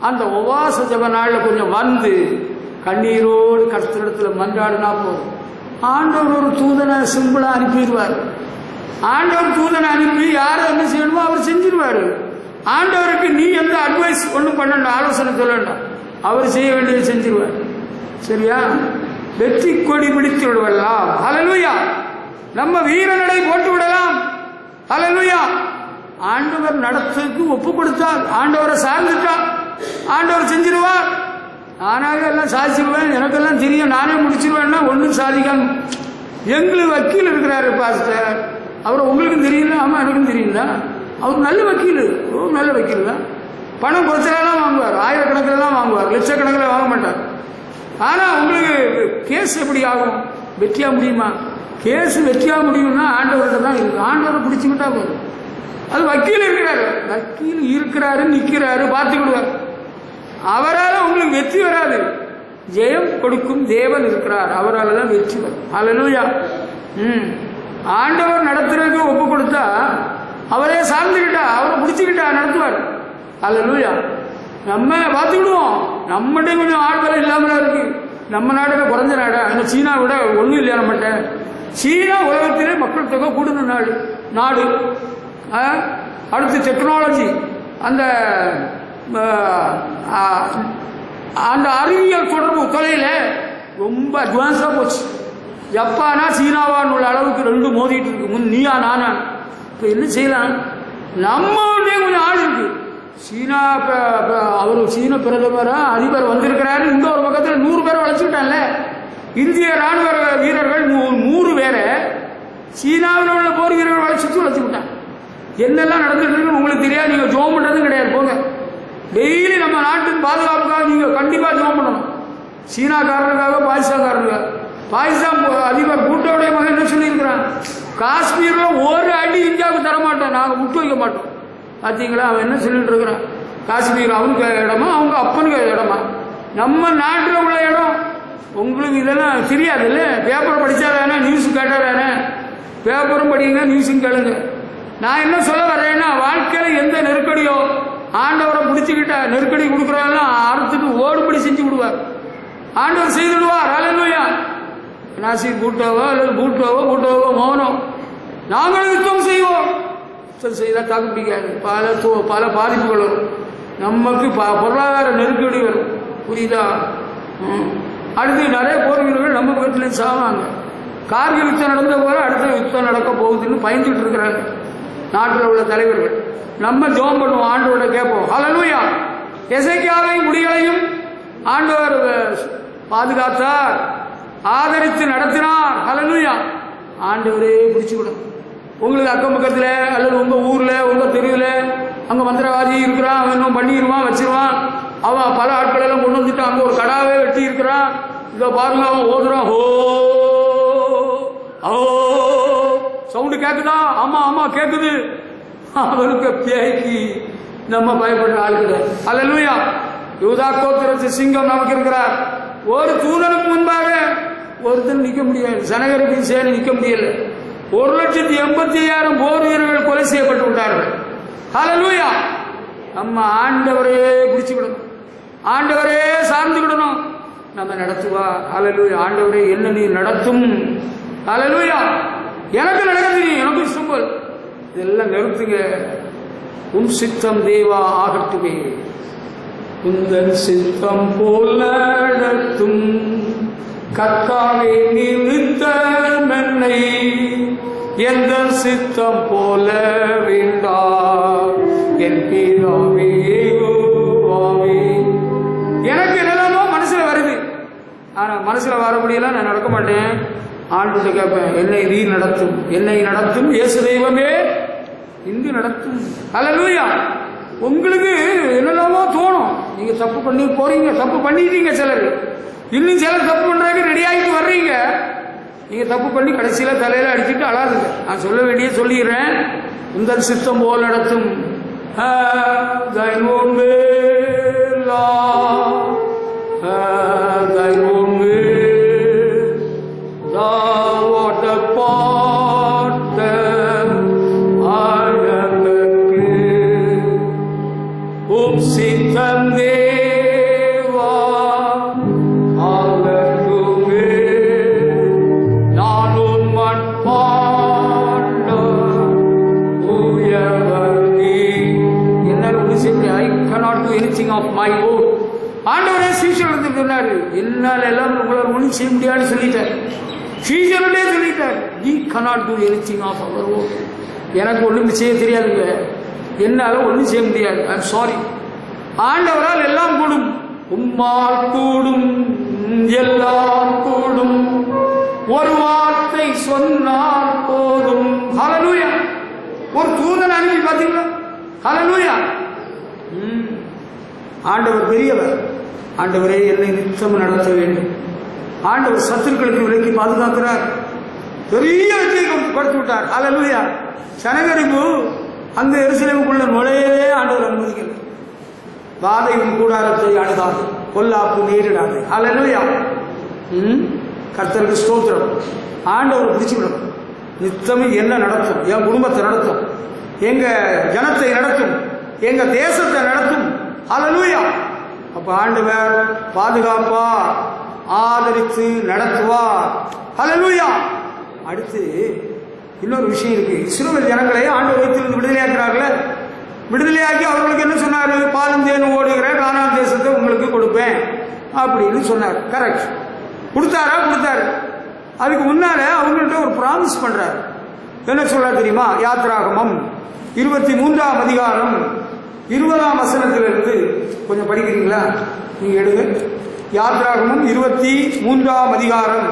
அந்த உபவாச ஜெப நாள்ல கொஞ்சம் வந்து கண்ணீரோடு கர்த்தரிடத்துல மன்றாடினா போதும். ஆண்டவர் ஒரு தூதனை சிம்பிளா அனுப்பிடுவார். ஆண்டவர் தூதனை அனுப்பி யாரை என்ன செய்யணுமோ அவர் செஞ்சிருவாரு. ஆண்டவருக்கு நீ எந்த அட்வைஸ் ஒன்றும் பண்ண ஆலோசனை சொல்ல வேண்டாம், அவர் செய்ய வேண்டியதை செஞ்சிருவார். சரியா? வெற்றி கொடி பிடித்து விடுவலாம். ஹல்லேலூயா. நம்ம வீரநடை போட்டு விடலாம். ஹல்லேலூயா. ஆண்டவர் நடத்துக்கு ஒப்பு கொடுத்தால், ஆண்டவரை சார்ந்துட்டால் ஆண்டவர் செஞ்சிருவார். ஆனாலும் எல்லாம் சாதிச்சிருவேன், எனக்கெல்லாம் தெரியும், நானே முடிச்சிருவேன்னா ஒன்றும் சாதிக்காம. எங்களுக்கு வக்கீல் இருக்கிறாரு பாஸ்டர், அவரை உங்களுக்கும் தெரியல. ஆமா, எனக்கும் தெரியுங்களா? அவர் நல்ல வக்கீல், நல்ல வக்கீல் தான். பணம் குறைச்சலாம் வாங்குவார், ஆயிரக்கணக்கில் வாங்குவார், லட்சக்கணக்கில் வாங்க மாட்டார். ஆனா உங்களுக்கு கேஸ் எப்படி ஆகும்? வெற்றியா முடியுமா? கேஸ் வெற்றியா முடியும்னா ஆண்டவர்கிட்ட தான் இருக்கு. ஆண்டவரை பிடிச்சுக்கிட்டா போதும். அது வக்கீல் இருக்கிறாரு, வக்கீல் இருக்கிறாரு, நிற்கிறாரு, பார்த்துக்கிடுவார். அவரால் உங்களுக்கு வெற்றி வராது. ஜெயம் கொடுக்கும் தேவன் இருக்கிறார், அவரால் தான் வெற்றி வரும். ஹல்லேலூயா. ஆண்டவர் நடத்துறதுக்கு ஒப்பு கொடுத்தா, அவரே சார்ந்துக்கிட்டா, அவரை பிடிச்சிக்கிட்டா நடத்துவார். அல்லேலூயா. நம்ம பார்த்துக்கிடுவோம். நம்மகிட்ட கொஞ்சம் ஆட்கள் இல்லாமல் இருக்கு. நம்ம நாட்டில் குறைஞ்ச நாடா? அந்த சீனா விட ஒன்றும் இல்லையா நம்மகிட்ட? சீனா உலகத்திலே மக்கள் தொகை கூடுன நாடு. அடுத்து டெக்னாலஜி, அந்த அந்த அறிவியல் தொடர்பு தொலைல ரொம்ப அட்வான்ஸாக போச்சு. ஜப்பானா சீனாவான்னு உள்ள அளவுக்கு ரெண்டும் மோதிட்டு இருக்கு. நீயா நானா? இப்போ என்ன செய்யலாம்? நம்மளே கொஞ்சம் ஆள் இருக்கு. சீனா அவர் சீன பிரதமராக அதிபர் வந்திருக்கிறாரு. இந்த ஒரு பக்கத்தில் 100 பேரை வளைச்சுக்கிட்டான்ல. இந்திய ராணுவ வீரர்கள் 100 பேரை சீனாவில் உள்ள போர் வீரர்கள் வளைச்சுக்கிட்டான். என்னெல்லாம் நடந்துட்டு இருக்கு உங்களுக்கு தெரியாது. நீங்கள் ஜோம் பண்ணுறதும் கிடையாது. போங்க, டெய்லி நம்ம நாட்டின் பாதுகாப்புக்காக நீங்கள் கண்டிப்பாக ஜோம் பண்ணணும். சீனாக்காரனுக்காக, பாகிஸ்தான்காரனுக்காக. பாகிஸ்தான் அதிபர் பூட்டோடைய மகன் என்ன சொல்லியிருக்கிறான்? காஷ்மீரில் ஒரு அடி இந்தியாவுக்கு தரமாட்டோம், நாங்கள் விட்டு வைக்க மாட்டோம். பார்த்தீங்களா அவன் என்ன சொல்லிட்டு இருக்கிறான்? காஷ்மீர் அவனுக்கு இடமா, அவங்க அப்பனுக்கு இடமா? நம்ம நாட்டில் உள்ள இடம். உங்களுக்கு இதெல்லாம் தெரியாது இல்லை? பேப்பர் படித்தாதானே, நியூஸ் கேட்டாதானே? பேப்பரும் படிங்க, நியூஸும் கேளுங்க. நான் என்ன சொல்ல வர்றேன்னா, வாழ்க்கையில் எந்த நெருக்கடியோ ஆண்டவரை பிடிச்சிக்கிட்ட நெருக்கடி கொடுக்குறதெல்லாம் அறுத்துட்டு ஓடுபடி செஞ்சு விடுவார். ஆண்டவர் செய்துடுவார். அல்லேலூயா. நாசிக் கூட்டவோ அல்லது கூட்டவோ மௌனம். நாங்களும் யுத்தம் செய்வோம். யுத்தம் செய்தால் தாக்கு பிடிக்காது. பல பாதிப்புகள் வரும். நமக்கு பொருளாதார நெருக்கடி வரும். புரியுதா? அடுத்து நிறைய போர் வீரர்கள் நம்ம வீட்டில் சாவாங்க. கார்கில் யுத்தம் நடந்த போல அடுத்த யுத்தம் நடக்க போகுதுன்னு பயந்துட்டு இருக்கிறாங்க நாட்டில் உள்ள தலைவர்கள். நம்ம ஜெபம் பண்ணுவோம், ஆண்டவரை கேட்போம். அல்லேலூயா. எசேக்கியாவை முடிகளையும் ஆண்டவர் பாதுகாத்தார், ஆதரித்து நடத்தினார். அல்லேலூயா. ஆண்டவரே பிடிச்சுக்கணும். உங்களுக்கு அக்கம் பக்கத்தில் அல்லது உங்கள் ஊரில் உங்கள் தெருவில் அங்கே மந்திரவாதி இருக்கிறான், அவன் இன்னும் பண்ணிடுவான் வச்சிருவான். அவன் பல ஆட்கள் எல்லாம் கொண்டு வந்துட்டு அங்கே ஒரு கடாவே வெட்டி இருக்கிறான். இதை பாருங்க, அவன் ஓதுறான். ஓ சவுண்டு கேட்குதா? ஆமா கேட்குது. அவனுக்கு பேய்க்கு நம்ம பயப்படுற ஆளுங்க. அல்லேலூயா. யூதா கோத்திரத்து சிங்கம் நமக்கு இருக்கிறார். ஒரு தூதனுக்கு முன்பாக ஒருத்தன் நிற்க முடியாது. சனகரின் சேனை நிற்க முடியல. 1,85,000 போர் வீரர்கள் கொலை செய்யப்பட்டு விட்டார்கள். அல்லேலூயா. நம்ம ஆண்டவரையே பிடிச்சுக்கிடணும், ஆண்டவரே சார்ந்துக்கிடணும். நம்ம நடத்துவா. அல்லேலூயா. ஆண்டவரே என்ன நீ நடத்தும். அல்லேலூயா. எனக்கு நடக்குது, எனக்கு இஷ்டம் போல். இதெல்லாம் நிறுத்துங்க. உன் சித்தம் தேவா ஆகட்டுமே. உந்தன் சித்தம் போல் நடத்தும் கர்த்தாவே நிறுத்தம் என்னை. எந்த சித்தம் போல வேண்டாம் என் பிதாவே. எனக்கு என்னெல்லாமோ மனசுல வருது. ஆனா மனசுல வரபடியெல்லாம் நான் நடக்க மாட்டேன். ஆண்டு கேட்பேன், என்னை நீ நடத்தும், என்னை நடத்தும் இயேசு தெய்வமே இங்கு நடத்தும். அல்லேலூயா. உங்களுக்கு என்னெல்லாமோ தோணும். நீங்க தப்பு பண்ணி போறீங்க, தப்பு பண்ணிட்டீங்க. சிலர் இன்னும் சிலர் தப்பு பண்றதுக்கு ரெடி ஆகிட்டு வர்றீங்க. நீங்க தப்பு பண்ணி கடைசியில தலையில அடிச்சுட்டு அழாதுங்க. நான் சொல்ல வேண்டிய சொல்லிடுறேன். உங்கள் சித்தம் போல் நடத்தும். சித்தம் தேவா ஆகட்டுமே. நான் உன்மன் பாண்ட உயர்வர் நீ. என்னால் ஒன்று செய்ய I cannot do anything of my own. ஆண்டவரே சீஷர்களுக்கு சொன்னாரு, என்னால் எல்லாம் உங்களால் ஒன்றும் செய்ய முடியாதுன்னு சொல்லிட்டார். சீஷர்களே சொல்லிட்டார், we cannot do anything of our own. எனக்கு ஒன்றும் செய்ய தெரியாதுங்க, என்னால் ஒன்றும் செய்ய முடியாது. I am sorry. ஆண்டவரால் எல்லாம் கூடும். உம்மால் கூடும், எல்லாம் கூடும், ஒரு வார்த்தை சொன்னால் போதும். ஹல்லேலூயா. ஒரு தூதன் அனுப்பி பார்த்தீங்களா? ஹல்லேலூயா. ஆண்டவர் பெரியவர். ஆண்டவரே என்னை நித்தம் நடத்த வேண்டும். ஆண்டவர் சத்துருக்களுக்கு விலக்கி பாதுகாக்கிறார். பெரிய வெற்றியை கொடுத்து விட்டார். ஹல்லேலூயா. சனகரிப்பு அந்த எருசலேமுக்குள்ள நுழையவே ஆண்டவர் அனுமதிக்கல. வாதையும் கூடாரத்தை அணுகாது, பொல்லாப்பு நேரிடாது. ஹல்லேலூயா. கர்த்தருக்கு ஸ்தோத்திரம். ஆண்டவர் பிடிச்சுவிடும். நித்தமும் என்ன நடத்தும்? என் குடும்பத்தை நடத்தும், எங்க ஜனத்தை நடத்தும், எங்க தேசத்தை நடத்தும். ஹல்லேலூயா. அப்ப ஆண்டவர் பாதுகாப்பா, ஆதரித்து நடத்துவார். ஹல்லேலூயா. அடுத்து இன்னொரு விஷயம் இருக்கு. இஸ்ரவேல் ஜனங்களை ஆண்டவர் வைத்திருந்து விடுதலையாக்குறார்கள். விடுதலையாக்கி அவர்களுக்கு என்ன சொன்னாரு? பாலும் தேனும் ஓடுகிற கானான் தேசத்தை உங்களுக்கு கொடுப்பேன் அப்படின்னு சொன்னார். கரெக்ட். கொடுத்தாரா? கொடுத்தாரு. அதுக்கு முன்னால அவங்கள்ட்ட ஒரு ப்ராமிஸ் பண்றாரு. என்ன சொல்றாரு தெரியுமா? யாத்திராகமம் 23ஆம் அதிகாரம் 20ஆம் வசனத்திலிருந்து கொஞ்சம் படிக்கிறீங்களா? நீங்க எடுங்க. யாத்திராகமம் 23ஆம் அதிகாரம்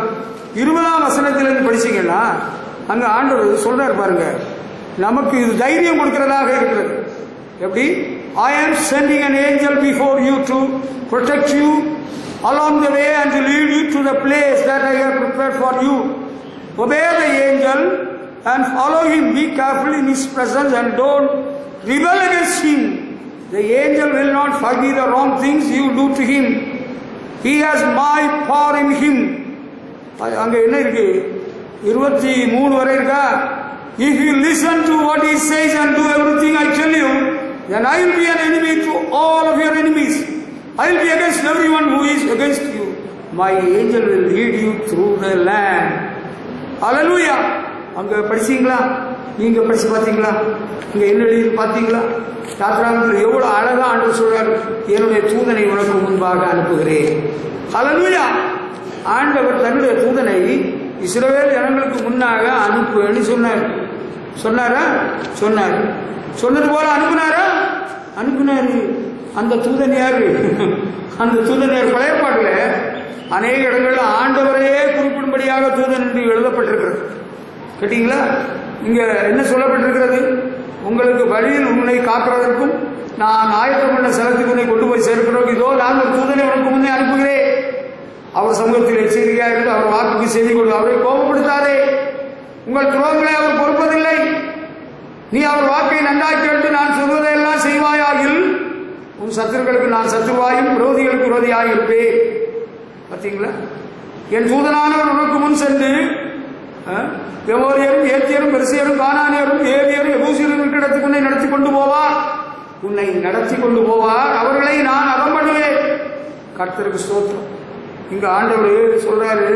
20ஆம் வசனத்திலிருந்து படிச்சீங்கன்னா அங்க ஆண்டவர் சொல்றாரு பாருங்க. நமக்கு இது தைரியம் கொடுக்கிறதாக இருக்கிறது. எப்படி? I am sending an angel before you to protect you along the way and to lead you to the place that I have prepared for you. Obey the angel and follow him. Be careful in his presence and don't rebel against him. The angel will not forgive the wrong things you do to him. He has my power in him. அங்க என்ன இருக்கு? 23 வரை இருக்கா? If you listen to what he says and do everything I tell you, then I will be an enemy to all of your enemies. I will be against everyone who is against you. My angel will lead you through the land. Hallelujah. அங்க படிச்சீங்களா? நீங்க படிச்சு பார்த்தீங்களா? இங்க என்ன எழுதி பார்த்தீங்களா? யாத்திராகமத்தில் எவ்வளவு அழகா ஆண்டவர் சொல்றாரு, என்னுடைய தூதனை உனக்கு முன்பாக அனுப்புகிறேன். ஹல்லேலூயா. ஆண்டவர் தன்னுடைய தூதனை இஸ்ரவேல் ஜனங்களுக்கு முன்னாக அனுப்புன்னு சொன்னார். சொன்னாரா? சொன்னார். சொன்னது போல அனுப்புனாரா? அனுப்புனாரு. அந்த தூதன் யாரு? அந்த தூதன் யார்? பழைய பாட்டுல அநேக இடங்கள்ல ஆண்டவரையே குறிப்பிடும்படியாக தூதன் என்று எழுதப்பட்டிருக்கிறது. கேட்டீங்களா? இங்க என்ன சொல்லப்பட்டிருக்கிறது? உங்களுக்கு வழியில் உன்னை காக்கிறதற்கும் நான் ஆயத்தம் பண்ண ஸ்தலத்துக்கு உன்னை கொண்டு போய் சேர்க்கிறோம். இதோ நான் ஒரு தூதனை உனக்கு முன்னே அனுப்புகிறேன். அவர் சமூகத்தில் எச்சரிக்கையாக இருந்து அவர் வாக்குக்கு செய்தி கொடு. அவரை கோபப்படுத்தாரே. உங்கள் துரோகங்களை அவர் பொறுப்பதில்லை. நீ அவர் வாக்கை நன்றாக கேட்டு நான் சொல்வதையெல்லாம் செய்வாயாகில் உன் சத்துருக்களுக்கு நான் சத்துருவாயும் விரோதிகளுக்கு விரோதியாக இருப்பேன். பார்த்தீங்களா? என் தூதனானவர் உனக்கு முன் சென்று எமோரியரும் ஏத்தியரும் பெர்சியரும் கானானியரும் ஏவியரும் எபூசியரும் இருக்கிற இடத்துக்கு உன்னை நடத்தி கொண்டு போவார். உன்னை நடத்தி கொண்டு போவார். அவர்களை நான் அறம் பண்ணுவேன். கர்த்தருக்கு ஸ்தோத்திரம். இங்க ஆண்டவர் சொல்றாரு,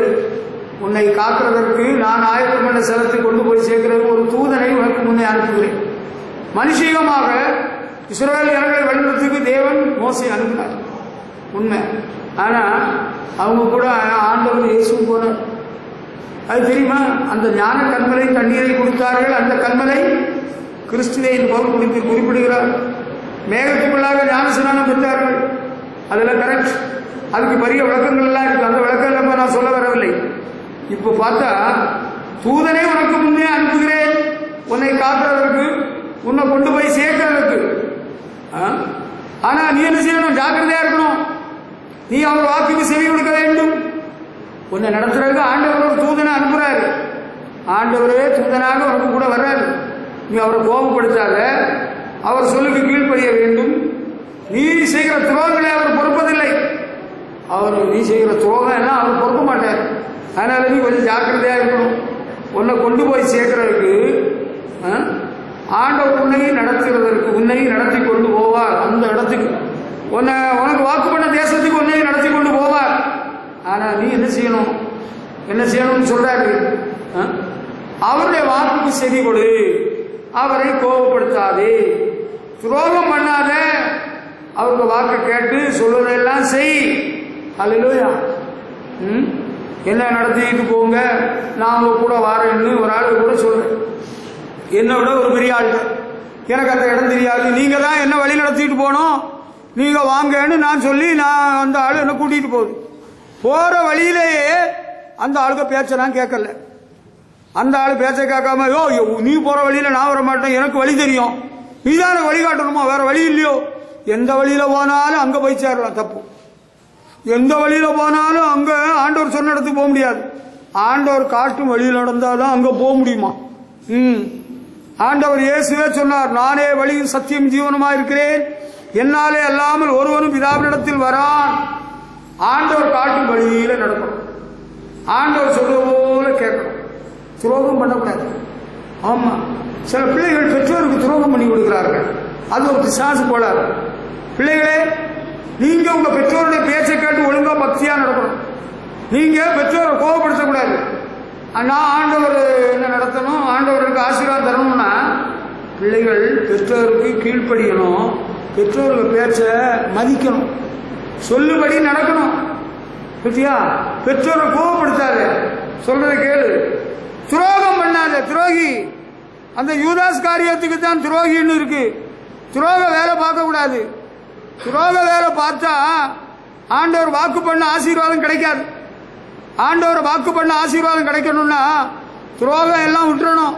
உன்னை காக்கிறதற்கு நான் ஆயத்தம் பண்ண ஸ்தலத்தை கொண்டு போய் சேர்க்கிறது ஒரு தூதனை உனக்கு முன்னே அனுப்புகிறேன். மனுஷீகமாக இஸ்ரவேல் ஜனங்களை வழிநடத்துக்கு தேவன் மோசே அனுப்பினார். உண்மை. ஆனா அவங்க கூட ஆண்டவர் இயேசு போனார். அது தெரியுமா? அந்த ஞான கண்மலை தண்ணீரை கொடுத்தார்கள். அந்த கண்மலை கிறிஸ்துவை பவுல் குறிப்பிடுகிறார். மேகத்துக்குள்ளாக ஞானஸ்நானம் பெற்றார்கள். அதெல்லாம் கரெக்ட். அதுக்கு பெரிய விளக்கங்கள் எல்லாம் இருக்கு. அந்த விளக்கம் நான் சொல்ல வரவில்லை. இப்ப பார்த்தா தூதனை உனக்கு முன்னே அனுப்புகிறேன் உன்னை காக்கிறதற்கு, உன்னை கொண்டு போய் சேர்க்கிறதுக்கு. ஆனா நீ என்ன செய்யணும்? ஜாக்கிரதையா இருக்கணும். நீ அவர் வாக்குக்கு செவி கொடுக்க வேண்டும். உன்னை நடத்துறதுக்கு ஆண்டவர் ஒரு தூதனை அனுப்புறாரு. ஆண்டவரே தூதனாக உனக்கு கூட வர்றாரு. நீ அவரை கோபப்படுத்தாத. அவர் சொல்லுக்கு கீழ்ப்படிய வேண்டும். நீ செய்கிற துரோகங்களை அவர் பொறுப்பதில்லை. அவர் நீ செய்கிற துரோகம் எல்லாம் அவர் பொறுக்க மாட்டார். அதனால நீ கொஞ்சம் ஜாக்கிரதையா இருக்கணும். உன்னை கொண்டு போய் சேர்க்கிறதுக்கு ஆண்டவர் உன்னை நடத்துகிறதற்கு உன்னை நடத்தி கொண்டு போவார். அந்த இடத்துக்கு உனக்கு வாக்கு பண்ண தேசத்துக்கு உன்னை நடத்தி கொண்டு போவார். ஆனா நீ என்ன செய்யணும்? என்ன செய்யணும்னு சொல்றாரு? அவருடைய வாக்குக்கு செவி கொடு. அவரை கோபப்படுத்தாதே. துரோகம் பண்ணாத. அவருக்கு வாக்கு கேட்டு சொல்வதெல்லாம் செய். அல்லேலூயா. என்ன நடத்திட்டு போங்க, நான் உங்க கூட வாரேன்னு ஒரு ஆள் கூட சொல்றேன். என்னோட ஒரு பெரிய ஆள், எனக்கு அந்த இடம் தெரியாது, நீங்க தான் என்ன வழி நடத்திட்டு போனோம், நீங்க வாங்கன்னு நான் சொல்லி நான் அந்த ஆள் என்ன கூட்டிட்டு போகுது. போற வழியிலேயே அந்த ஆளுக்கு பேச்ச நான் கேட்கல. அந்த ஆள் பேச்ச கேட்காம, யோ நீ போற வழியில நான் வர மாட்டேன், எனக்கு வழி தெரியும், நீதான வழி காட்டணுமா, வேற வழி இல்லையோ. எந்த வழியில போனாலும் அங்க போய் சேரலாம். தப்பு. எந்த வழியில போனாலும் அங்க ஆண்டவர் சொன்ன இடத்துக்கு போக முடியாது. ஆண்டவர் காட்டும் வழியில் நடந்தாலும் அங்க போக முடியுமா? ஆண்டவர் இயேசுவே சொன்னார், நானே வழியும் சத்தியம் ஜீவனுமா இருக்கிறேன், என்னாலே அல்லாமல் ஒருவனும் பிதாவினிடத்தில் வரான். ஆண்டவர் காட்டும் வழியில நடக்கணும். ஆண்டவர் சொல்றது போல கேட்கணும். துரோகம் பண்ணக்கூடாது. ஆமா, சில பிள்ளைகள் பெற்றோருக்கு துரோகம் பண்ணி கொடுக்கிறார்கள். அது ஒரு பிசாசு போல. பிள்ளைகளே, நீங்க உங்க பெற்றோருடைய பேச்சை கேட்டு ஒழுங்கா பக்தியா நடக்கணும். நீங்க பெற்றோரை கோபப்படுத்தக்கூடாது. நான் ஆண்டவர் என்ன நடத்தணும், ஆண்டவருக்கு ஆசீர்வாதம் தரணும்னா பிள்ளைகள் பெற்றோருக்கு கீழ்ப்படியணும், பெற்றோருக்கு பேச்சை மதிக்கணும், சொல்லுபடி நடக்கணும். பத்தியா? பெற்றோரை கோபப்படுத்தாத, சொல்றதை கேளு. துரோகம் பண்ணாத. துரோகி அந்த யூதாஸ் காரியத்துக்கு தான் துரோகின்னு இருக்கு. துரோக வேலை பார்க்க கூடாது. துரோக வேலை பார்த்தா ஆண்டவர் வாக்கு பண்ண ஆசீர்வாதம் கிடைக்காது. ஆண்டவர் வாக்கு பண்ண ஆசீர்வாதம் கிடைக்கணும்னா துரோகம் எல்லாம் விட்டுறணும்.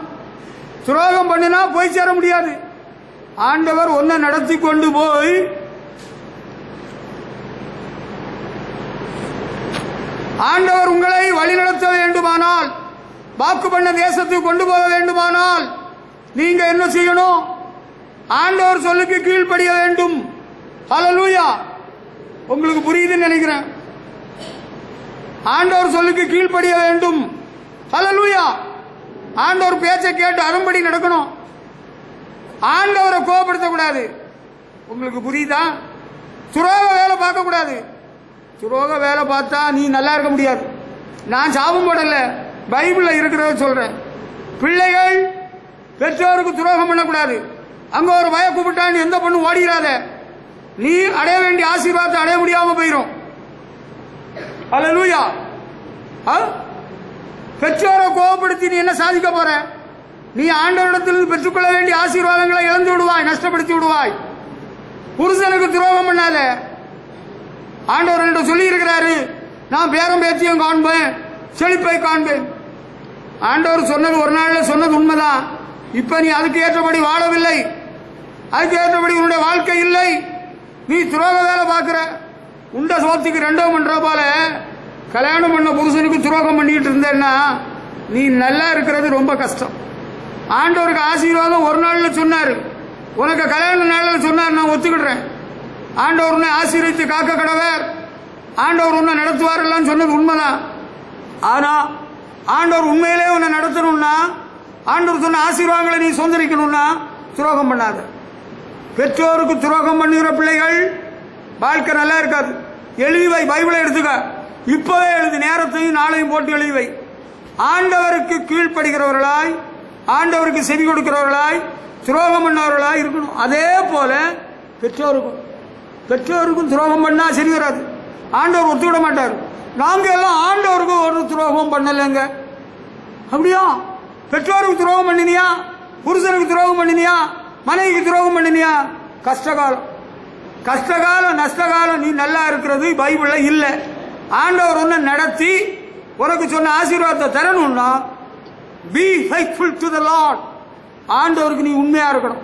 துரோகம் பண்ணினா போய் சேர முடியாது. ஆண்டவர் ஒன்ன நடத்தி கொண்டு போய் ஆண்டவர் உங்களை வழிநடத்த வேண்டுமானால், வாக்கு பண்ண தேசத்துக்கு கொண்டு போக வேண்டுமானால் நீங்க என்ன செய்யணும்? ஆண்டவர் சொல்லுக்கு கீழ்ப்படிய வேண்டும். ஹல்லேலூயா. உங்களுக்கு புரியுதுன்னு நினைக்கிறேன். ஆண்டவர் சொல்லுக்கு கீழ்ப்படிய வேண்டும். ஹல்லேலூயா. ஆண்டவர் பேச்சை கேட்டு அதன்படி நடக்கணும். ஆண்டவரை கோபப்படுத்தக்கூடாது. உங்களுக்கு புரியுதா? துரோக வேலை பார்க்க கூடாது. துரோக வேலை பார்த்தா நீ நல்லா இருக்க முடியாது. நான் சாபம் போடல, பைபிள்ல இருக்கிறத சொல்றேன். பிள்ளைகள் பெற்றோருக்கு துரோகம் பண்ணக்கூடாது. அங்க ஒரு வய கூப்பிட்டான்னு எந்த பொண்ணு ஓடிடாத. நீ அடைய வேண்டிய ஆசீர்வாதத்தை அடைய முடியாம போயிடும். ஹல்லேலூயா. பெற்றோரை கோபப்படுத்தி நீ என்ன சாதிக்க போற? நீ ஆண்டவரிடத்தில் பெற்றுக்கொள்ள வேண்டிய ஆசீர்வாதங்களை இழந்து விடுவாய், நஷ்டப்படுத்தி விடுவாய். புருஷனுக்கு துரோகம் பண்ணாத. ஆண்டவர் சொல்லி இருக்கிறாரு, நான் பேரம் பேச்சியும் காண்பேன், செழிப்பை காண்பேன். ஆண்டவர் சொன்னது ஒரு நாள்ல சொன்னது உண்மைதான். இப்ப நீ அதுக்கு ஏற்றபடி வாழவில்லை, அதுக்கு ஏற்றபடி உன்னுடைய வாழ்க்கை இல்லை. நீ துரோக வேலை பார்க்கிற. உண்ட சோத்துக்கு ரெண்டோ பண்ற போல கல்யாணம் பண்ண புருஷனுக்கு துரோகம் பண்ணிட்டு இருந்தேன்னா நீ நல்லா இருக்கிறது ரொம்ப கஷ்டம். ஆண்டவருக்கு ஆசீர்வாதம் ஒரு நாள்ல சொன்னாரு, உனக்கு கல்யாண நாள்ல சொன்னார், நான் ஒத்துக்கிடுறேன். ஆண்டவர் உன்னை ஆசீர்வதித்து காக்க கடவர், ஆண்டவர் உன்னை நடத்துவார் எல்லாம் சொன்னது உண்மைதான். ஆனா ஆண்டவர் உண்மையிலே உன்னை நடத்தணும்னா, ஆண்டவர் சொன்ன ஆசீர்வாதங்களை நீ சொந்தரிக்கணும்னா துரோகம் பண்ணாத. பெற்றோருக்கு துரோகம் பண்ணுகிற பிள்ளைகள் வாழ்க்கை நல்லா இருக்காது. எழுதி வை, பைபிளை எடுத்துக்க, இப்பவே எழுது, நேரத்தையும் நாளையும் போட்டு எழுதி வை. ஆண்டவருக்கு கீழ்ப்படுகிறவர்களாய், ஆண்டவருக்கு செவி கொடுக்கிறவர்களாய், துரோகம் பண்ணவர்களாய் இருக்கணும். அதே போல பெற்றோருக்கும் துரோகம் பண்ணா சரி வராது. ஆண்டவர் ஒத்துவிட மாட்டார். நாங்க எல்லாம் ஆண்டவருக்கு ஒரு துரோகம் பண்ணலங்க. அப்படியா? பெற்றோருக்கு துரோகம் பண்ணினியா, புருஷனுக்கு துரோகம் பண்ணினியா, மனைவிக்கு துரோகம் பண்ணினியா, கஷ்டகாலம். கஷ்டகாலம் நஷ்டகாலம் நீ நல்லா இருக்கிறது பைபிள்ல இல்ல. ஆண்டவர் ஒன்னு நடத்தி உனக்கு சொன்ன ஆசீர்வாதத்தை தரணும்னா be faithful to the Lord. ஆண்டவருக்கு நீ உண்மையா இருக்கணும்.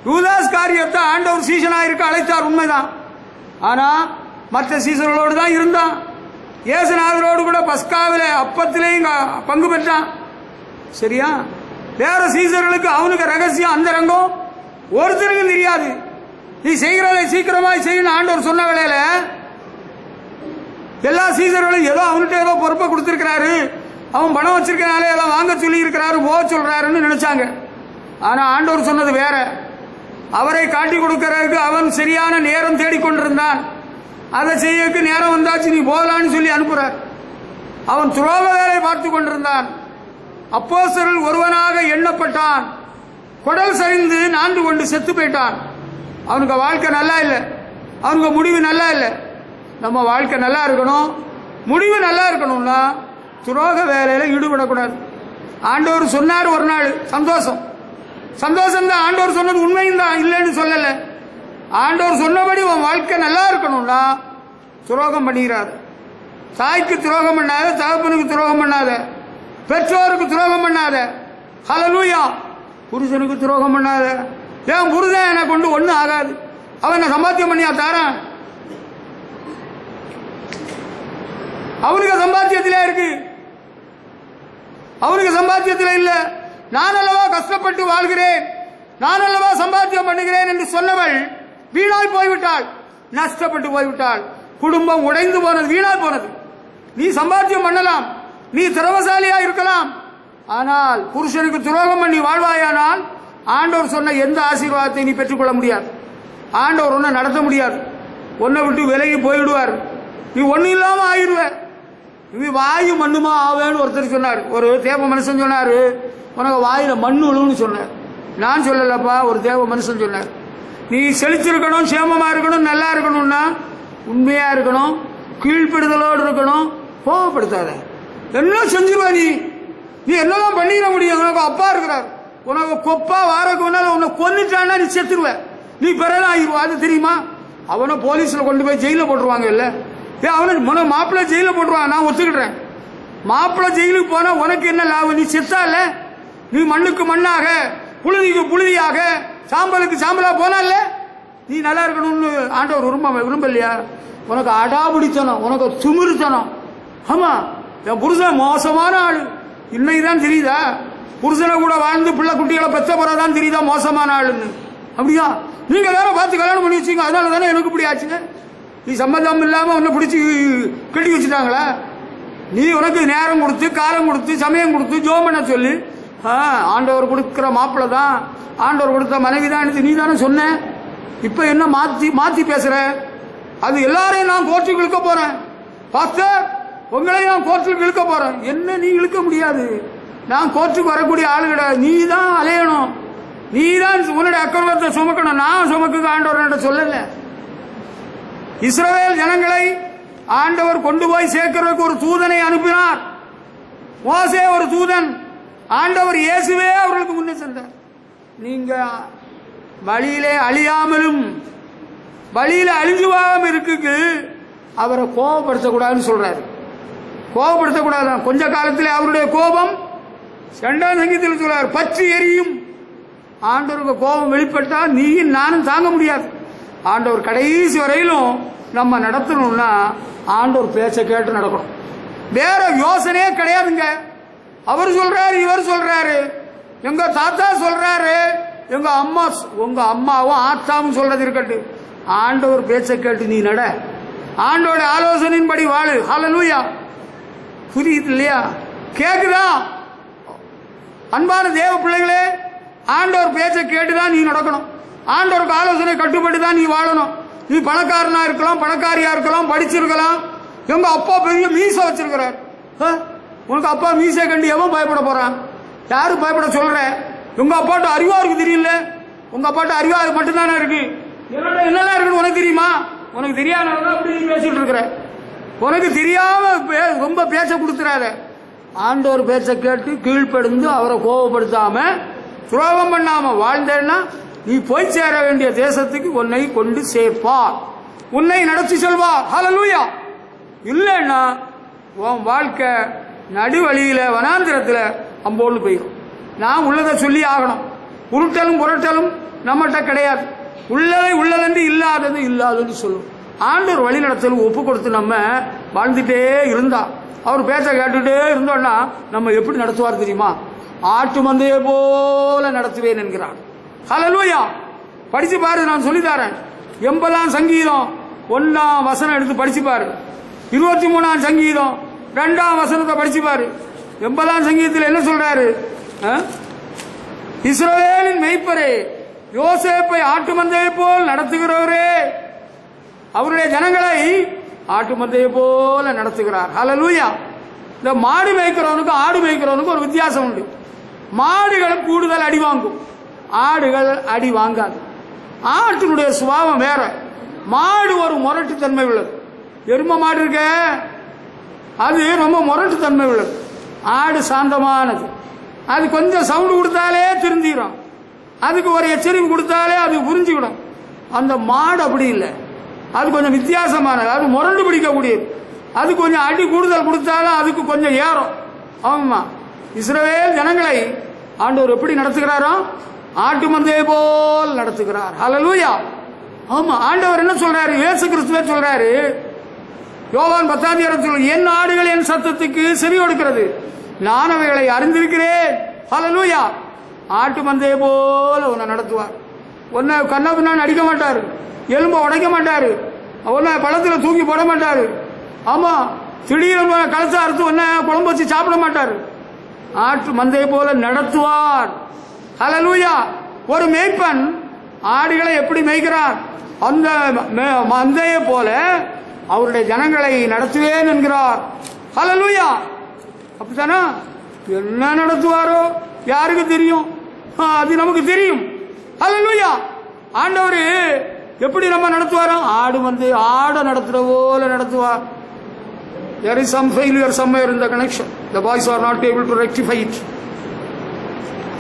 யூதாஸ் காரியத்தை ஆண்டவர் சீசனா இருக்க அழைத்தார், உண்மைதான். ஆனா மற்ற சீசர்களோடு தான் இருந்தான். இயேசுநாதரோடு கூட பஸ்காவில அப்பத்திலேயும் பங்கு பெற்றான். சரியா? வேற சீசர்களுக்கு அவனுக்கு ரகசியம் அந்த ரங்கம் ஒருத்தருக்கும் தெரியாது. நீ செய்கிறதை சீக்கிரமாய் செய்யணும் ஆண்டவர் சொன்ன வேளையில எல்லா சீசர்களும் ஏதோ அவன்கிட்ட ஏதோ பொறுப்பை கொடுத்திருக்கிறாரு, அவன் பணம் வச்சிருக்கனாலே எல்லாம் வாங்க சொல்லி இருக்கிறாரு, போக சொல்றாருன்னு நினைச்சாங்க. ஆனா ஆண்டவர் சொன்னது வேற. அவரை காட்டி கொடுக்கிறதுக்கு அவன் சரியான நேரம் தேடிக்கொண்டிருந்தான். அதை செய்யக்கு நேரம் வந்தாச்சு, நீ போகலான்னு சொல்லி அனுப்புறார். அவன் துரோக வேலை பார்த்து கொண்டிருந்தான். அப்போஸ்தலரில் ஒருவனாக எண்ணப்பட்டான். குடல் சரிந்து நான்கு கொண்டு செத்து போயிட்டான். அவனுக்கு வாழ்க்கை நல்லா இல்லை, அவனுக்கு முடிவு நல்லா இல்லை. நம்ம வாழ்க்கை நல்லா இருக்கணும், முடிவு நல்லா இருக்கணும்னா துரோக வேலையில ஈடுபடக்கூடாது. ஆண்டவர் சொன்னார் ஒரு நாள், சந்தோஷம் தான். ஆண்டவர் சொன்னது உண்மையும் தான், இல்லைன்னு சொல்லல. ஆண்டவர் சொன்னபடி உன் வாழ்க்கை நல்லா இருக்கணும்னா துரோகம் பண்ணுகிறார். தாய்க்கு துரோகம் பண்ணாத, தகப்பனுக்கு துரோகம் பண்ணாத, பெற்றோருக்கு துரோகம் பண்ணாத. ஹல்லேலூயா. புருஷனுக்கு துரோகம் பண்ணாத. ஏன் புருஷன் என்னை கொண்டு ஒன்றும் ஆகாது, அவன் சம்பாத்தியம் பண்ணியா தாரன், அவனுக்கு சம்பாத்தியத்திலே இருக்கு, அவனுக்கு சம்பாத்தியத்தில் இல்ல. நான் அல்லவா கஷ்டப்பட்டு வாழ்கிறேன், நான் அல்லவா சம்பாத்தியம் பண்ணுகிறேன் என்று சொன்னவள் வீணாய் போய்விட்டாள், நஷ்டப்பட்டு போய்விட்டாள். குடும்பம் உடைந்து போனது, வீணாய் போனது. நீ சம்பாத்தியம் பண்ணலாம், நீ திறமசாலியா இருக்கலாம், ஆனால் புருஷனுக்கு துரோகம் பண்ணி வாழ்வாயானால் ஆண்டவர் சொன்ன எந்த ஆசீர்வாதத்தை நீ பெற்றுக்கொள்ள முடியாது. ஆண்டவர் உன்னை நடத்த முடியாது. உன்னை விட்டு விலகி போயிடுவார். நீ ஒன்னும் இல்லாம ஆயிடுவ. நீ வாயு மண்ணுமா ஆவேன்னு ஒருத்தர் சொன்னார். ஒரு தேவ மனுஷன் சொன்னாரு, உனக்கு வாயில மண்ணு விழுன்னு சொன்னார். நான் சொல்லலப்பா, ஒரு தேவ மனுஷன் சொன்னார். நீ செழிச்சிருக்கணும், சேமமா இருக்கணும், நல்லா இருக்கணும்னா உண்மையா இருக்கணும், கீழ்ப்படுதலோடு இருக்கணும், கோபப்படுத்தாத. என்ன செஞ்சிருவ நீ என்னதான் பண்ணிட முடியும்? உனக்கு அப்பா இருக்கிறார். உனக்கு கொப்பா வாரக்கு உன்னை கொன்னுட்டான்னா நீ செத்துருவ. நீ பிறகு ஆகிடுவா. அது தெரியுமா? அவனை போலீஸ்ல கொண்டு போய் ஜெயில போட்டுருவாங்க. இல்ல அவனை மாப்பிள்ளை ஜெயில போட்டுருவான். நான் ஒத்துக்கிட்டேன். மாப்பிள்ளை ஜெயிலுக்கு போனா உனக்கு என்ன லாபம்? நீ செத்தால. நீ மண்ணுக்கு மண்ணாக, புழுதிக்கு புழுதியாக, சாம்பலுக்கு சாம்பலா போனால. நீ நல்லா இருக்கணும்னு ஆண்டவர் விரும்பலையா? உனக்கு அடாபிடித்தனம், உனக்கு திமிருத்தனம். ஆமா, என் புருஷன் மோசமான ஆளு. இன்னைக்குதான் தெரியுதா? புருஷனை கூட வாழ்ந்து பிள்ளை குட்டிகளை பெற்ற போறதான் தெரியுதா மோசமான ஆளுன்னு? அப்படியா? நீங்க வேற பார்த்து கல்யாணம் பண்ணி வச்சீங்க, அதனால தானே எனக்கு இப்படி ஆச்சுங்க. நீ சம்மந்தம் இல்லாம உன்னை பிடிச்சி கட்டி வச்சுட்டாங்களா? நீ உனக்கு நேரம் கொடுத்து, காலம் கொடுத்து, சமயம் கொடுத்து, ஜோம் பண்ண சொல்லி, ஆண்டவர் கொடுக்கிற மாப்பிள்ள தான், ஆண்டவர் கொடுத்த மனைவி தான் நீ தானே சொன்ன. இப்ப என்ன மாத்தி பேசுற? அது எல்லாரையும் நான் கோர்ட்டுக்கு இழுக்க போறேன். பாஸ்டர், உங்களையும் நான் கோர்ட்டுக்கு இழுக்க போறேன். என்ன நீ இழுக்க முடியாது. நான் கோர்ட்டுக்கு வரக்கூடிய ஆளு கிடையாது. நீ தான் அலையணும், நீ தான் உன்னுடைய அக்கறை சுமக்கணும். நான் சுமக்கு ஆண்டவர் சொல்லல. இஸ்ரவேல் ஜனங்களை ஆண்டவர் கொண்டு போய் சேர்க்கிறதுக்கு ஒரு தூதனை அனுப்பினார். மோசே ஒரு தூதன். ஆண்டவர் இயேசுவே அவர்களுக்கு முன்னே சென்றார். நீங்க வழியிலே அழியாமலும் வழியில அழிஞ்சு போகாம இருக்கு அவரை கோபப்படுத்தக்கூடாதுன்னு சொல்றாரு. கோபப்படுத்தக்கூடாது. கொஞ்ச காலத்தில் அவருடைய கோபம் 2ஆம் சங்கீதத்தில் சொல்றார், பற்றி எரியும். ஆண்டவருக்கு கோபம் வெளிப்பட்டா நீயும் நானும் தாங்க முடியாது. ஆண்டவர் கடைசி வரையிலும் நம்ம நடத்தணும்னா ஆண்டவர் பேச்ச கேட்டு நடக்கணும். வேற யோசனையே கிடையாதுங்க. அவர் சொல்றாரு, இவர் சொல்றாரு, எங்க தாத்தா சொல்றாரு, எங்க அம்மா, உங்க அம்மாவும் ஆத்தாவும் சொல்றது இருக்கட்டும். ஆண்டவர் பேச்ச கேட்டு நீ நட. ஆண்டோட ஆலோசனையின்படி வாழு. ஹல்லேலூயா. புரியுது இல்லையா? கேக்குதா? அன்பான தேவ பிள்ளைகளே, ஆண்டவர் பேச்ச கேட்டுதான் நீ நடக்கணும். ஆண்டவருக்கு ஆலோசனை கட்டுப்பட்டு தான் நீ வாழணும். நீ பணக்காரனா இருக்கலாம், பணக்காரியா இருக்கலாம், படிச்சிருக்கலாம். எங்க அப்பா பெரிய மீச வச்சிருக்கிறார். உனக்கு அப்பா மீசை கண்டு எவன் பயப்பட போறான்? யாரு பயப்பட சொல்ற? உங்க அப்பாட்ட அறிவா இருக்கு தெரியல. உங்க அப்பாட்ட அறிவா மட்டும்தானே இருக்கு. என்னெல்லாம் இருக்குன்னு உனக்கு தெரியுமா? உனக்கு தெரியாத அப்படி நீ பேசிட்டு இருக்கிற. உனக்கு தெரியாம ரொம்ப பேச்ச கொடுத்துறாத. ஆண்டவர் பேச்ச கேட்டு கீழ்ப்படிந்து அவரை கோபப்படுத்தாம துரோகம் பண்ணாம வாழ்ந்தேன்னா நீ போய் சேர வேண்டிய தேசத்துக்கு உன்னை கொண்டு சேர்ப்பார், உன்னை நடத்தி செல்வார். ஹல்லேலூயா. இல்லைன்னா உன் வாழ்க்கை நடுவழியில வனாந்திரத்துல அம்போடு போயிடும். நான் உள்ளதை சொல்லி ஆகணும். உருட்டலும் புரட்டலும் நம்மகிட்ட கிடையாது. உள்ளதை உள்ளதென்று இல்லாதது இல்லாதன்னு சொல்லும். ஆண்டவர் வழி நடத்தலும் ஒப்பு கொடுத்து நம்ம வாழ்ந்துட்டே இருந்தா, அவர் பேச்ச கேட்டுட்டே இருந்தோம்னா நம்ம எப்படி நடத்துவார் தெரியுமா? ஆட்டு மந்தையை போல நடத்துவேன் என்கிறார். ஹல்லேலூயா. படிச்சு பாரு, நான் சொல்லித்தரேன். 80ஆம் சங்கீதம் 1ஆம் வசனம் எடுத்து படிச்சு பாரு. 23ஆம் சங்கீதம் 2ஆம் வசனத்தை படிச்சு பாரு. 80ஆம் சங்கீதத்தில் என்ன சொல்றாரு? இஸ்ரவேலின் மெய்ப்பரே, யோசேப்பை ஆட்டு மந்தையை போல் நடத்துகிறவரே, அவருடைய ஜனங்களை ஆட்டு மந்தையை போல நடத்துகிறார். ஹல்லேலூயா. இந்த மாடு மேய்க்கிறவனுக்கு ஆடு மேய்க்கிறவனுக்கு ஒரு வித்தியாசம் உண்டு. மாடுகள் கூடுதல் அடி வாங்கும், ஆடுகள் அடி வாங்காது. ஆட்டினுடைய சுபாவம் வேற. மாடு ஒரு முரட்டுத்தன்மை உள்ளது. எரும மாடு இருக்க, அது ரொம்ப முரட்டுத்தன்மை உள்ளது. ஆடு சாந்தமானது. அது கொஞ்சம் சவுண்டு கொடுத்தாலே திருந்திடும். அதுக்கு ஒரு எச்சரிக்கை கொடுத்தாலே அது புரிஞ்சுக்கிடும். அந்த மாடு அப்படி இல்லை. அது கொஞ்சம் வித்தியாசமானது. அது முரண்டு பிடிக்கக்கூடியது. அது கொஞ்சம் அடி கூடுதல் கொடுத்தாலும் அதுக்கு கொஞ்சம் ஏறும். ஆமா, இஸ்ரவேல் ஜனங்களை ஆண்டவர் எப்படி நடத்துகிறாரோ ஆட்டு மந்தையை போல் நடத்துகிறார். ஹல்லேலூயா. ஆமா, ஆண்டவர் என்ன சொல்றாரு? இயேசு கிறிஸ்துவே சொல்றாரு. யோவான் 10ஆம் அதிகாரத்தில், என் ஆடுகள் என் சத்தத்துக்கு செவி கொடுக்கிறது, நான் அவைகளை அறிந்திருக்கிறேன். ஹல்லேலூயா. ஆட்டு மந்தையை போல உன்னை நடத்துவார். உன்னை கண்ணா பின்னான்னு அடிக்க மாட்டாரு, எலும்ப உடைக்க மாட்டாரு, உன்னை பழத்துல தூக்கி போட மாட்டாரு. ஆமா, திடீர்னு கலச அறுத்து உன்னை குழம்பு வச்சு சாப்பிட மாட்டாரு. ஆட்டு மந்தையை போல நடத்துவார். ஹல்லேலூயா. ஒரு மேய்ப்பன் ஆடுகளை எப்படி மேய்க்கிறார்? அந்த மந்தையை போல அவருடைய ஜனங்களை நடத்துவேன் என்கிறார். ஹல்லேலூயா. அப்படித்தானா? என்ன நடத்துவாரோ யாருக்கு தெரியும்? அது நமக்கு தெரியும். ஹல்லேலூயா. ஆண்டவர் எப்படி நம்ம நடத்துவாரோ? ஆடை நடத்துற போல நடத்துவார். There is some failure somewhere in the connection. The boys are not able to rectify it.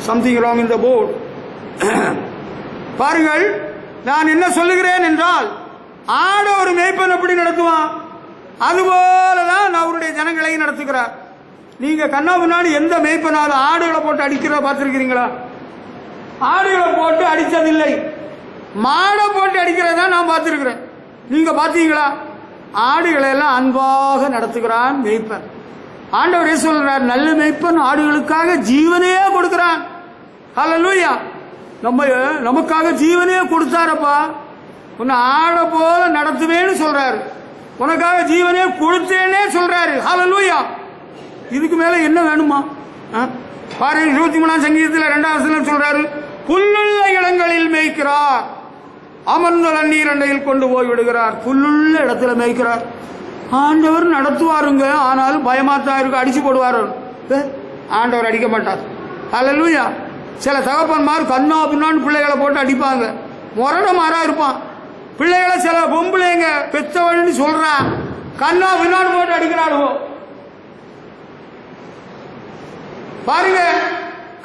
Something wrong in the board. பாருங்கள், நான் என்ன சொல்லுகிறேன் என்றால், ஆட ஒரு மேய்ப்பன் எப்படி நடத்துவான், அதுபோலதான் அவருடைய ஜனங்களை நடத்துகிறார். நீங்க கண்ணா முன்னாடி எந்த மேய்ப்பனாலும் ஆடுகளை போட்டு அடிக்கிற பார்த்திருக்கிறீங்களா? ஆடுகளை போட்டு அடித்ததில்லை, மாடை போட்டு அடிக்கிறதா நான் பார்த்திருக்கிறேன். நீங்க பார்த்தீங்களா? ஆடுகளை எல்லாம் அன்பாக நடத்துகிறான் மேய்ப்பன். ஆண்டவரே சொல்றார், நல்ல மேய்ப்பன் ஆடுகளுக்காக ஜீவனையே கொடுக்கிறான். ஹல்லேலூயா. நமக்காக ஜீவனையே கொடுத்தாரப்பா. உன்னை ஆடை போல நடத்துவேன்னு சொல்றாரு. உனக்காக ஜீவனே கொடுத்தேனே சொல்றாரு. ஹல்லேலூயா. இதுக்கு மேல என்ன வேணுமா? பாருங்க, 23ஆம் சங்கீதத்தில் 2ஆம் வசனம் சொல்றாரு, புல்லுள்ள இடங்களில் மேய்க்கிறார், அமர்ந்த தண்ணீர் அண்டையில் கொண்டு போய் விடுகிறார். புல்லுள்ள இடத்துல மேய்க்கிறார். ஆண்டவர் நடத்துவாருங்க, ஆனாலும் பயமாத்தான் இருக்கு. அடிச்சு போடுவார். ஆண்டவர் அடிக்க மாட்டார். ஹல்லேலூயா. சில தகப்பன்மார் கண்ணா பின்னான்னு பிள்ளைகளை போட்டு அடிப்பாங்க. முரண மாறா இருப்பான். பிள்ளைகளை சில பொம்பளைங்க பெத்தவன்னு சொல்றான், கண்ணா பின்னான்னு போட்டு அடிக்கிறாளுவோ. பாருங்க,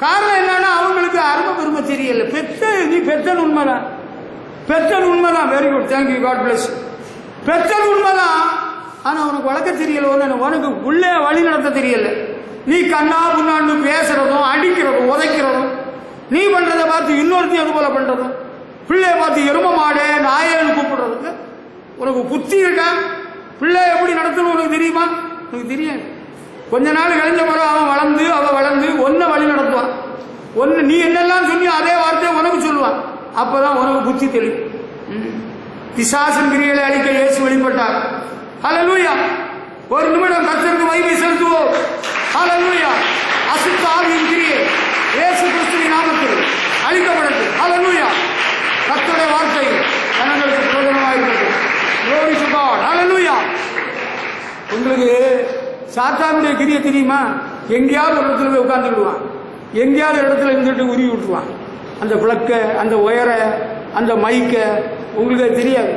காரணம் என்னன்னா அவங்களுக்கு அருமை பெருமை தெரியல. நீ பெத்தன் உண்மைதான், பெத்தன் உண்மைதான். Very good, thank you, God bless. பெத்தன் உண்மைதான், ஆனா உனக்கு வளர்க்க தெரியல, உனக்கு உள்ளே வழி நடத்த தெரியல. நீ கண்ணா முன்னாண்டு பேசுறதும் அடிக்கிறதும் உதைக்கிறதும், நீ பண்றதை பார்த்து இன்னொருத்தையும் அது போல பண்றதும், பிள்ளைய பார்த்து எரும மாடு நாயன்னு கூப்பிடுறதுக்கு உனக்கு புத்தி இருக்கா? பிள்ளை எப்படி நடத்தணும் உனக்கு தெரியுமா? உனக்கு தெரியாது. கொஞ்ச நாள் கழிஞ்ச பிறகு அவன் வளர்ந்து ஒன்ன வழி நடத்துவான். நீ என்னெல்லாம் சொன்னியோ அதே வார்த்தையை உனக்கு சொல்லுவான். அப்பதான் உனக்கு புத்தி தெரியும். பிசாசின் கிரியைகளை அழிக்க இயேசு வெளிப்பட்டார். ஹல்லேலூயா. ஒரு நிமிடம் கர்த்தருக்கு மகிமை செலுத்துவோம். ஹல்லேலூயா. அசுத்த ஆவியின் கிரியை இயேசு கிறிஸ்துவின் நாமத்தில் அழிக்கப்படட்டும். ஹல்லேலூயா. கர்த்தருடைய வார்த்தை ஜனங்களுக்கு பிரயோஜனமாக இருக்கிறது. Glory to God. ஹல்லேலூயா. உங்களுக்கு சாத்தானுடைய கிரியை தெரியுமா? எங்கேயாவது ஒரு இடத்துல போய் உட்கார்ந்துக்கிடுவான், எங்கேயாவது இடத்துல இருந்துட்டு உருவி விட்டுருவான். அந்த பிளக்க, அந்த ஒயரை, அந்த மைக்க உங்களுக்கு தெரியாது.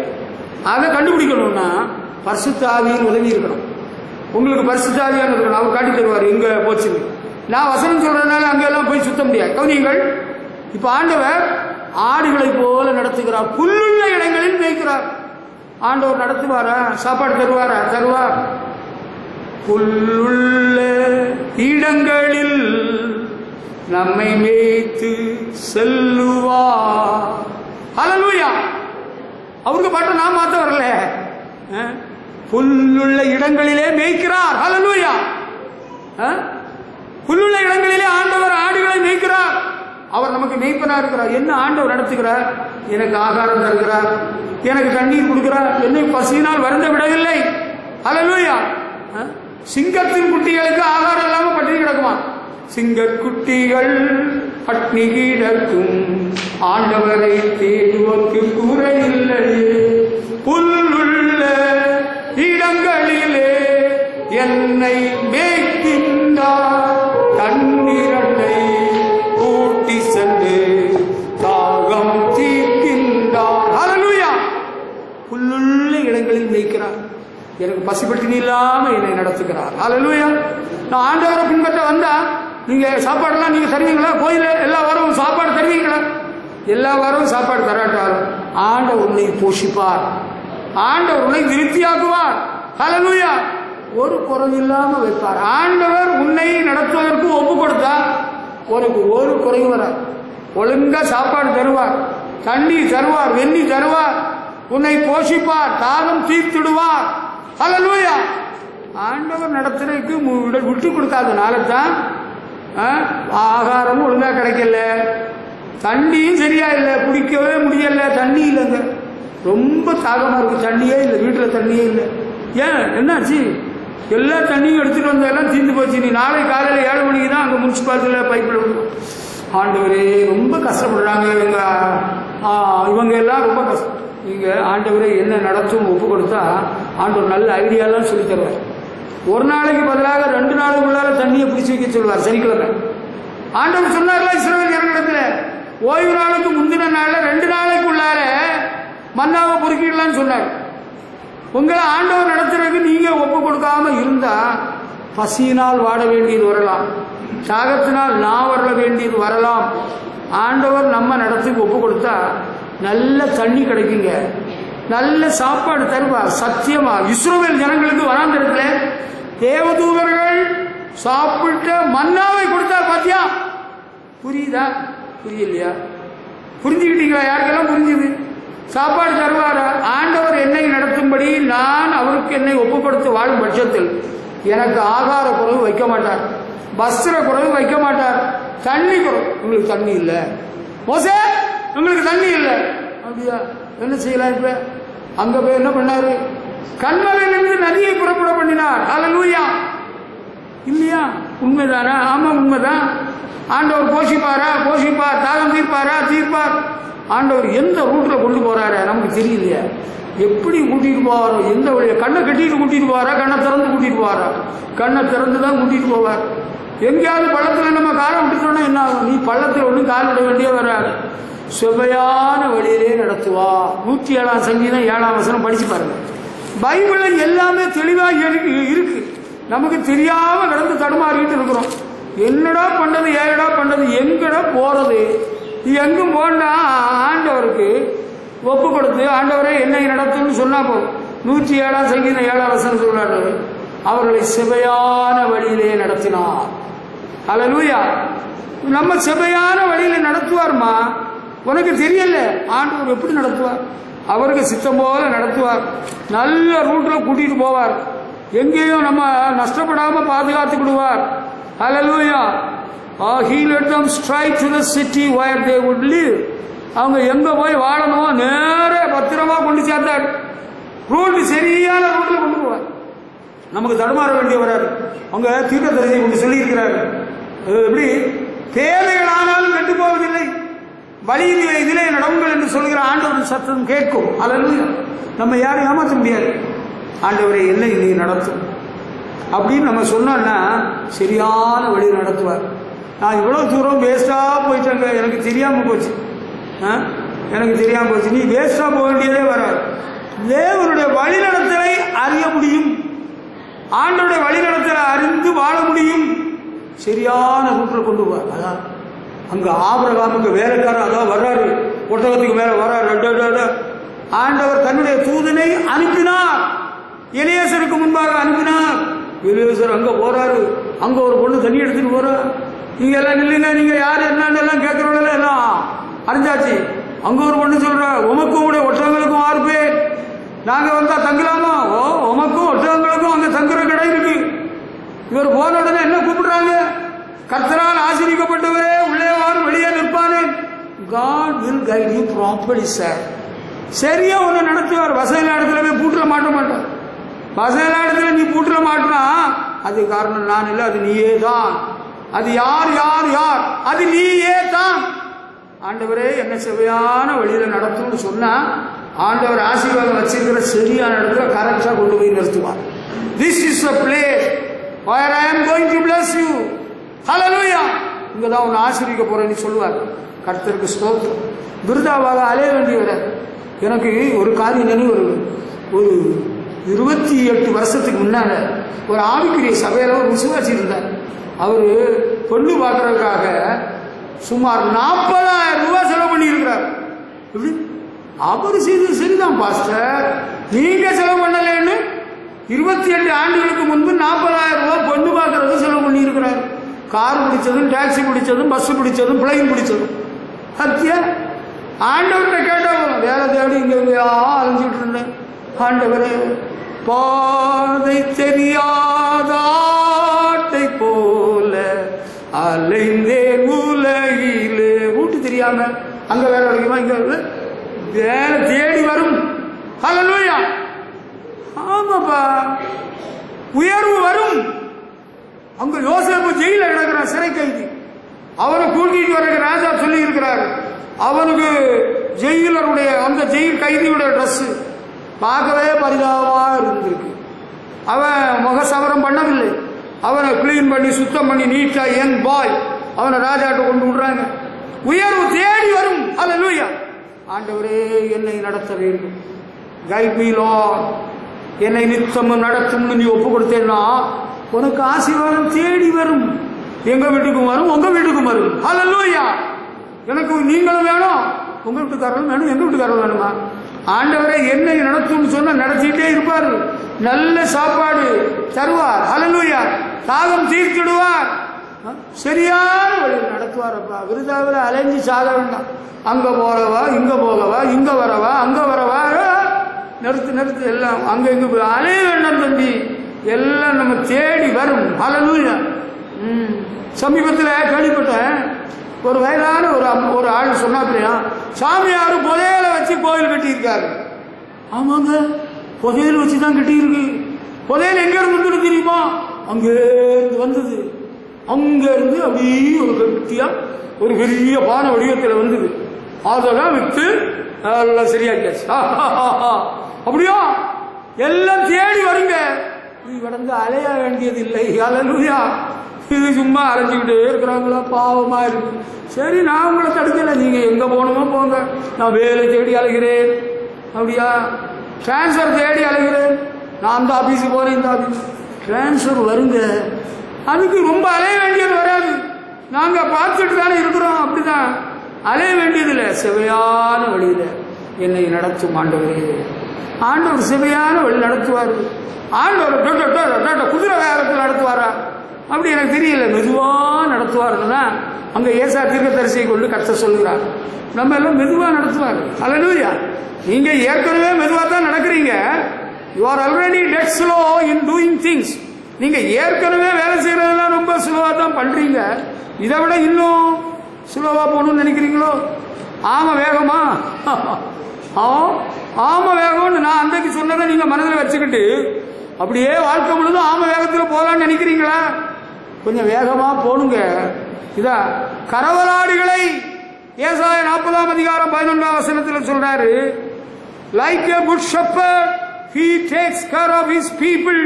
அதை கண்டுபிடிக்கணும்னா பரிசுத்த ஆவியின் உதவி இருக்கணும். உங்களுக்கு பரிசுத்த ஆவியான இருக்கணும். அவர் காட்டி தருவார் எங்க போச்சுன்னு. நான் வசனம் சொல்றதுனால அங்கெல்லாம் போய் சுத்த முடியாது. கவனியுங்கள். இப்ப ஆண்டவர் ஆடுகளை போல நடத்துகிறார். புல்லுள்ள இடங்களில் மேய்க்கிறார். ஆண்டவர் நடத்துவாரா? சாப்பாடு தருவாரா? தருவார். புல்லுள்ள இடங்களில் நம்மை மேய்த்து செல்லுவார். ஹல்லேலூயா. அவருக்கு பாட்டு நான் மாத்த வரல. புல்லுள்ள இடங்களிலே மேய்க்கிறார். ஹல்லேலூயா. புல்லுள்ள இடங்களிலே ஆண்டவர் ஆடுகளை மேய்க்கிறார். அவர் நமக்கு மேய்ப்பனா இருக்கிறார். என்ன ஆண்டவர் நடத்துகிறார்? எனக்கு ஆகாரம் தருகிறார், எனக்கு தண்ணீர் கொடுக்கிறார், என்னை பசியினால் வருந்த விடவில்லை. ஹல்லேலூயா. சிங்கத்தின் குட்டிகளுக்கு ஆகாரம் இல்லாம பட்டினி கிடக்குமா? சிங்கக்குட்டிகள் பட்னி கிடக்கும், ஆண்டவரை தேடுவதற்கு குறையில்லையே. புல்லுள்ள இடங்களிலே என்னை மேய்க்கின்றார், தண்ணீரண்டை கூட்டி சென்று தாகம் தீர்க்கின்றார். ஹல்லேலூயா. புல்லுள்ள இடங்களில் மேய்க்கிறார். எனக்கு பசிப்பட்டினி இல்லாம என்னை நடத்துகிறார். ஹல்லேலூயா. நான் ஆண்டவரை பின்பற்ற வந்தா நீங்க சாப்பாடுலாம் நீங்க தருவீங்களா? கோயில எல்லா வாரமும் சாப்பாடு தருவீங்களா? எல்லா வாரமும் சாப்பாடு தராட்டாலும் ஆண்டவர் உன்னை போஷிப்பார், ஆண்டவர் உன்னை திருப்தியாக்குவார். ஹல்லேலூயா. ஒரு குறை இல்லாம வைப்பார். ஆண்டவர் உன்னை நடத்துவதற்கு ஒப்பு கொடுத்தா உனக்கு ஒரு குறை வராது. ஒழுங்கா சாப்பாடு தருவார், தண்ணீர் தருவார், வெண்ணி தருவார், உன்னை போஷிப்பார், தாகம் தீர்த்திடுவார். ஹல்லேலூயா. ஆண்டவர் நடத்துறதுக்கு விட்டு கொடுக்காதனால தான் ஆகாரமும் ஒழுங்கா கிடைக்கல, தண்ணியும் சரியா இல்லை, குடிக்கவே முடியல, தண்ணி இல்லைங்க. ரொம்ப தாகமா இருக்கு, தண்ணியே இல்லை, வீட்டில் தண்ணியே இல்லை. ஏன் என்னாச்சு? எல்லா தண்ணியும் எடுத்துட்டு வந்ததெல்லாம் தீர்ந்து போச்சு. நீ நாளை காலையில் 7 மணிக்கு தான் அங்கே முனிசிபாலிட்டியில் பைப்பில் விடுவோம். ஆண்டவரே ரொம்ப கஷ்டப்படுறாங்க இவங்க எல்லாம் ரொம்ப கஷ்டம். நீங்கள் ஆண்டவரே என்ன நடத்தும் ஒப்பு கொடுத்தா ஆண்டவர் நல்ல ஐடியாலாம் சொல்லி தருவார். ஒரு நாளைக்கு பதிலாக 2 நாளுக்குள்ளார தண்ணியை பிடிச்சி வைக்க சொல்வார். சனிக்கிழமை ஆண்டவர் சொன்னார்ல இஸ்ரவேல் ஜனங்களிடத்தில், ஓய்வு நாளுக்கு முந்தின நாளில் 2 நாளைக்குள்ளார மன்னாவை பொறுக்கிடலான்னு சொன்னார். உங்களை ஆண்டவர் நடத்துறதுக்கு நீங்க ஒப்பு கொடுக்காம இருந்தா பசியினால் வாட வேண்டியது வரலாம், தாகத்தினால் நாவர வேண்டியது வரலாம். ஆண்டவர் நம்ம நடத்துக்கு ஒப்பு கொடுத்தா நல்ல தண்ணி கிடைக்குங்க, நல்ல சாப்பாடு தருவார். சத்தியமா இஸ்ரவேல் ஜனங்களுக்கு வராந்திரத்துல தேவதூதர்கள் சாப்பிட்ட மன்னாவை கொடுத்தார். பாத்தியா? புரியுதா? புரியலையா? புரிஞ்சுக்கிட்டீங்களா? யாருக்கெல்லாம் புரிஞ்சுது? சாப்பாடு தருவார். ஆண்டவர் என்னை நடத்தும்படி நான் அவருக்கு என்னை ஒப்பு கொடுத்து வாழும் பட்சத்தில் எனக்கு ஆகார குறைவு வைக்க மாட்டார், வஸ்திர குறைவு வைக்க மாட்டார், தண்ணி குறைவு. உங்களுக்கு தண்ணி இல்லை மோசே, உங்களுக்கு தண்ணி இல்லை அப்படியா? என்ன செய்யலாம்? இப்ப அங்க போய் என்ன பண்ணாரு? கண்மலையிலிருந்து நதியை புறப்பட பண்ணினார். அல்லேலூயா. இல்லையா? உண்மைதானா? ஆமா உண்மைதான். ஆண்டவர் போஷிப்பாரா? போஷிப்பார். தாகம் தீர்ப்பாரா? தீர்ப்பார். ஆண்டவர் எந்த ரூட்ல கொண்டு போறாரு நமக்கு தெரியலையா? எப்படி கூட்டிட்டு போவாரோ, எந்த வழியா? கண்ணை கட்டிட்டு கூட்டிட்டு போவாரா? கண்ணை திறந்து கூட்டிட்டு போவாரா? கண்ணை திறந்து தான் கூட்டிட்டு போவார். எங்கேயாவது பள்ளத்தில் நம்ம காலை விட்டுட்டோம்னா என்ன ஆகும்? நீ பள்ளத்தில் ஒன்றும் கால் விட வேண்டிய வராது. சுவையான வழியிலே நடத்துவா. 107ஆம் சங்கீதம் 7ஆம் வசனம் படிச்சு பாருங்க. பைபிளில் எல்லாமே தெளிவாக இருக்கு. நமக்கு தெரியாம கடந்து தடுமாறிக்கிட்டு இருக்கிறோம். என்னடா பண்றது, ஏடா பண்றது, எங்கடா போறது? எங்கும் போனா ஆண்டவருக்கு ஒப்பு கொடுத்து ஆண்டவரே என்னை நடத்தும்னு சொன்னா போதும். 107ஆம் சங்கீதம் 7ஆம் வசனம் சொல்றாரு, அவர்களை செவையான வழியிலே நடத்தினார். அல்லேலூயா. நம்ம செவையான வழியில நடத்துவார்மா. உனக்கு தெரியல ஆண்டவர் எப்படி நடத்துவார்? அவருக்கு சித்தம் போல நடத்துவார். நல்ல ரூட்ல கூட்டிட்டு போவார். எங்கேயும் நம்ம நஷ்டப்படாம பாதுகாத்துக்கிடுவார். அல்லேலூயா. He let them straight to the city where they would live. அவங்க எங்க போய் வாழணுமோ நேர பத்திரமா கொண்டு சேர்த்தார். ரூட் சரியான ரூட்ல கொண்டு போவார். நமக்கு தடுமாற வேண்டிய வராது. அவங்க தீர்க்கதரிசி கொண்டு சொல்லி இருக்கிறார், எப்படி பேதைகளானாலும் கெட்டு போவதில்லை, வழியிலே இதிலே நடவுங்கள் என்று சொல்கிற ஆண்டவரின் சத்தம் கேட்கும். அல்லேலூயா. நம்ம யாரும் ஏமாற்ற முடியாது. ஆண்டவரை என்னை நீ நடத்தும் அப்படின்னு நம்ம சொன்னோம்னா சரியான வழி நடத்துவார். நான் இவ்வளோ தூரம் வேஸ்டாக போயிட்டேங்க, எனக்கு தெரியாமல் போச்சு, எனக்கு தெரியாமல் போச்சு. நீ வேஸ்டாக போக வேண்டியதே வராது. தேவனுடைய வழிநடத்தலை அறிய முடியும், ஆண்டவருடைய வழிநடத்தலை அறிந்து வாழ முடியும். சரியான ரூட்டில் கொண்டு போவார். அதான் அங்கே ஆபிரகாமுக்கு வேலைக்காரன் அதான் வர்றாரு, ஒட்டகத்துக்கு மேலே வர்றாரு. ஆண்டவர் தன்னுடைய தூதனை அனுப்பினார், எலியேசருக்கு முன்பாக அனுப்பினார். எலியேசர் அங்கே போறாரு. அங்கே ஒரு பொண்ணு தண்ணி எடுத்துட்டு போறார். நீங்க எல்லாம் இல்லைங்க, நீங்க யார் என்னன்னு கேட்கறவங்கள எல்லாம் அறிஞ்சாச்சு. அங்க ஒரு பொண்ணு சொல்ற, உமக்கும் உடைய ஒட்டகங்களுக்கும் 6 பேர், நாங்க வந்தா தங்கலாமா? ஓ, உமக்கும் ஒட்டகங்களுக்கும் அங்க தங்குற இடம் இருக்கு. இவர் போன உடனே என்ன கூப்பிடுறாங்க? கர்த்தரால் ஆசீர்வதிக்கப்பட்டவரே உள்ளே வாரும், வெளியே நிற்பானே. God will guide you properly, sir. சரியா ஒண்ணு நடத்துவார். வசதியான இடத்துல போய் பூட்டுல மாட்ட மாட்டார். வசதியான இடத்துல நீ பூட்டுல மாட்டினா அது காரணம் நான் இல்லை, அது நீயே தான். அது யார் யார் யார்? அது நீயே தான். ஆண்டவரே என்ன செவையான வழியில நடத்தும்னு சொன்னா ஆண்டவர் ஆசீர்வாதம் வச்சிருக்கிற சரியான இடத்துல கரெக்டா கொண்டு போய் நிறுத்துவார். This is the place where I am going to bless you. Hallelujah. இங்கதான் உன்னை ஆசீர்வதிக்க போறேன்னு சொல்லுவார். கர்த்தருக்கு ஸ்தோத்திரம். விருதாவாக அலைய வேண்டி வராது. எனக்கு ஒரு காரியம் நினைவு வருது. ஒரு 28 வருஷத்துக்கு முன்னால ஒரு ஆவிக்குரிய சபையில ஒரு விசுவாசி இருந்தார். அவரு பொண்ணு பார்க்கறதுக்காக சுமார் 40,000 ரூபாய் செலவு பண்ணி இருக்கிறார். அவரு செய்தது சரிதான் பாஸ்டர், நீங்க செலவு பண்ணலன்னு 28 ஆண்டுகளுக்கு முன்பு 40,000 ரூபாய் பொண்ணு பார்க்கறது செலவு பண்ணி இருக்கிறார். கார் பிடிச்சதும், டாக்ஸி பிடிச்சதும், பஸ் பிடிச்சதும், பிளைன் பிடிச்சதும். சத்திய ஆண்டவர்கிட்ட கேட்டா வேலை தேடி இங்க அலைஞ்சிட்டு இருந்தேன். ஆண்டவரே, பாதை தெரியாதாட்டை போல அலைந்தேன் உலகிலே. ரூட்டு தெரியாம அங்க வேலை கிடைக்குமா, இங்க வேலை தேடி வரும். ஹல்லேலூயா. ஆமாப்பா, உயர்வு வரும். அங்க யோசேப்பு ஜெயில கிடக்கிற சிறை கைதி, அவனை கூட்டிட்டு வர ராஜா சொல்லி இருக்கிறார். அவனுக்கு ஜெயிலருடைய அந்த ஜெயில் கைதியுடைய ட்ரெஸ் பார்க்கவே பரிதாபமா இருந்திருக்கு. அவன் முகசவரம் பண்ணவில்லை. அவனை கிளீன் பண்ணி சுத்தம் பண்ணி நீட்டா யங் பாய் அவனை ராஜாட்ட கொண்டு விடுறாங்க. உயர்வு தேடி வரும். அல்லேலூயா. ஆண்டவரே என்னை நடத்த வேண்டும், கைட் மீ லார்ட், என்னை நித்தமும் நடத்தும்னு நீ ஒப்பு கொடுத்தேன்னா உனக்கு ஆசீர்வாதம் தேடி வரும். எங்க வீட்டுக்கும் வரும், உங்க வீட்டுக்கும் வரும். அல்லேலூயா. எனக்கு நீங்களும் வேணும், உங்க வீட்டுக்காரரும் வேணும், எங்க வீட்டுக்காரரும் வேணுமா? ஆண்டவரை என்னை நடத்தும்னு சொன்னா நடத்திட்டே இருப்பார். நல்ல சாப்பாடு தருவார். அல்லேலூயா. தாகம் தீர்த்திடுவார். சரியான வழியில் நடத்துவாரப்பா. விருதாவில் அலைஞ்சி சாக வேண்டாம். அங்க போகவா, இங்க போகவா, இங்க வரவா, அங்க வரவா, நிறுத்து எல்லாம் அங்க இங்க அலைய வேண்டாம் தம்பி. எல்லாம் நம்ம தேடி வரும். அல்லேலூயா. சமீபத்தில் கேள்விப்பட்டேன், ஒரு வயதான ஒரு ஆள் சொன்னாப்பிலையா, சாமியார் புதையலை வச்சு கோயில் கட்டியிருக்காரு. ஆமாங்க, புதையல் வச்சு தான் கட்டியிருக்கு. புதையல் எங்க இருந்து வந்துட்டு தெரியுமா? அங்கே வந்தது. அங்க இருந்து அப்படியே ஒரு கட்டியா ஒரு பெரிய பானை வடிவத்தில் வந்தது. அதெல்லாம் விட்டு எல்லாம் சரியாக்கியாச்சு. அப்படியா? எல்லாம் தேடி வருங்க. நீ கடந்து அலைய வேண்டியது இல்லை. அல்லேலூயா. இது சும்மா அரைஞ்சிக்கிட்டே இருக்கிறாங்களா, பாவமா இருக்கு. சரி, நான் உங்களை தடுக்கல, நீங்க எங்க போகணுமோ போங்க. நான் வேலை தேடி அலைகிறேன். அப்படியா? டிரான்ஸ்ஃபர் தேடி அலைகிறேன். நான் அந்த ஆபீஸுக்கு போறேன், இந்த ஆபீஸ். டிரான்ஸ்ஃபர் வருங்க, அதுக்கு ரொம்ப அலைய வேண்டியது வராது. நாங்க பார்த்துட்டு தானே இருக்கிறோம். அப்படிதான் அலைய வேண்டியது இல்லை. செவையான வழியில என்னை நடத்தும் ஆண்டவரே. ஆண்டவர் செவையான வழி நடத்துவார். ஆண்டவர் குதிரை வேகத்தில் நடத்துவாரா? அப்படி எனக்கு தெரியல. மெதுவா நடத்துவாருன்னா அங்க ஏசா தீர்க்கதரிசியை கொண்டு கத்த சொல்கிறார். நம்ம எல்லாம் மெதுவா நடத்துவார். அல்லேலூயா. நீங்க ஏற்கனவே மெதுவா தான் நடக்கிறீங்க. You are already dead slow in doing things. நீங்க ஏற்கனவே வேலை செய்யறதெல்லாம் ரொம்ப ஸ்லோவா தான் பண்றீங்க. இதை விட இன்னும் ஸ்லோவா போகணும்னு நினைக்கிறீங்களோ? ஆமா வேகமா? ஆமா வேகம்னு நான் அன்றைக்கு சொன்னதை நீங்க மனதில் வச்சுக்கிட்டு அப்படியே வாழ்க்கை முழுதும் ஆம வேகத்தில் போகலான்னு நினைக்கிறீங்களா? கொஞ்சம் வேகமா போனுங்க. இதா கரவலாடிகளை ஏசாயா 40ஆம் அதிகாரம் 11ஆம் வசனத்தில் சொல்றாரு. Like a good shepherd, he takes care of his people.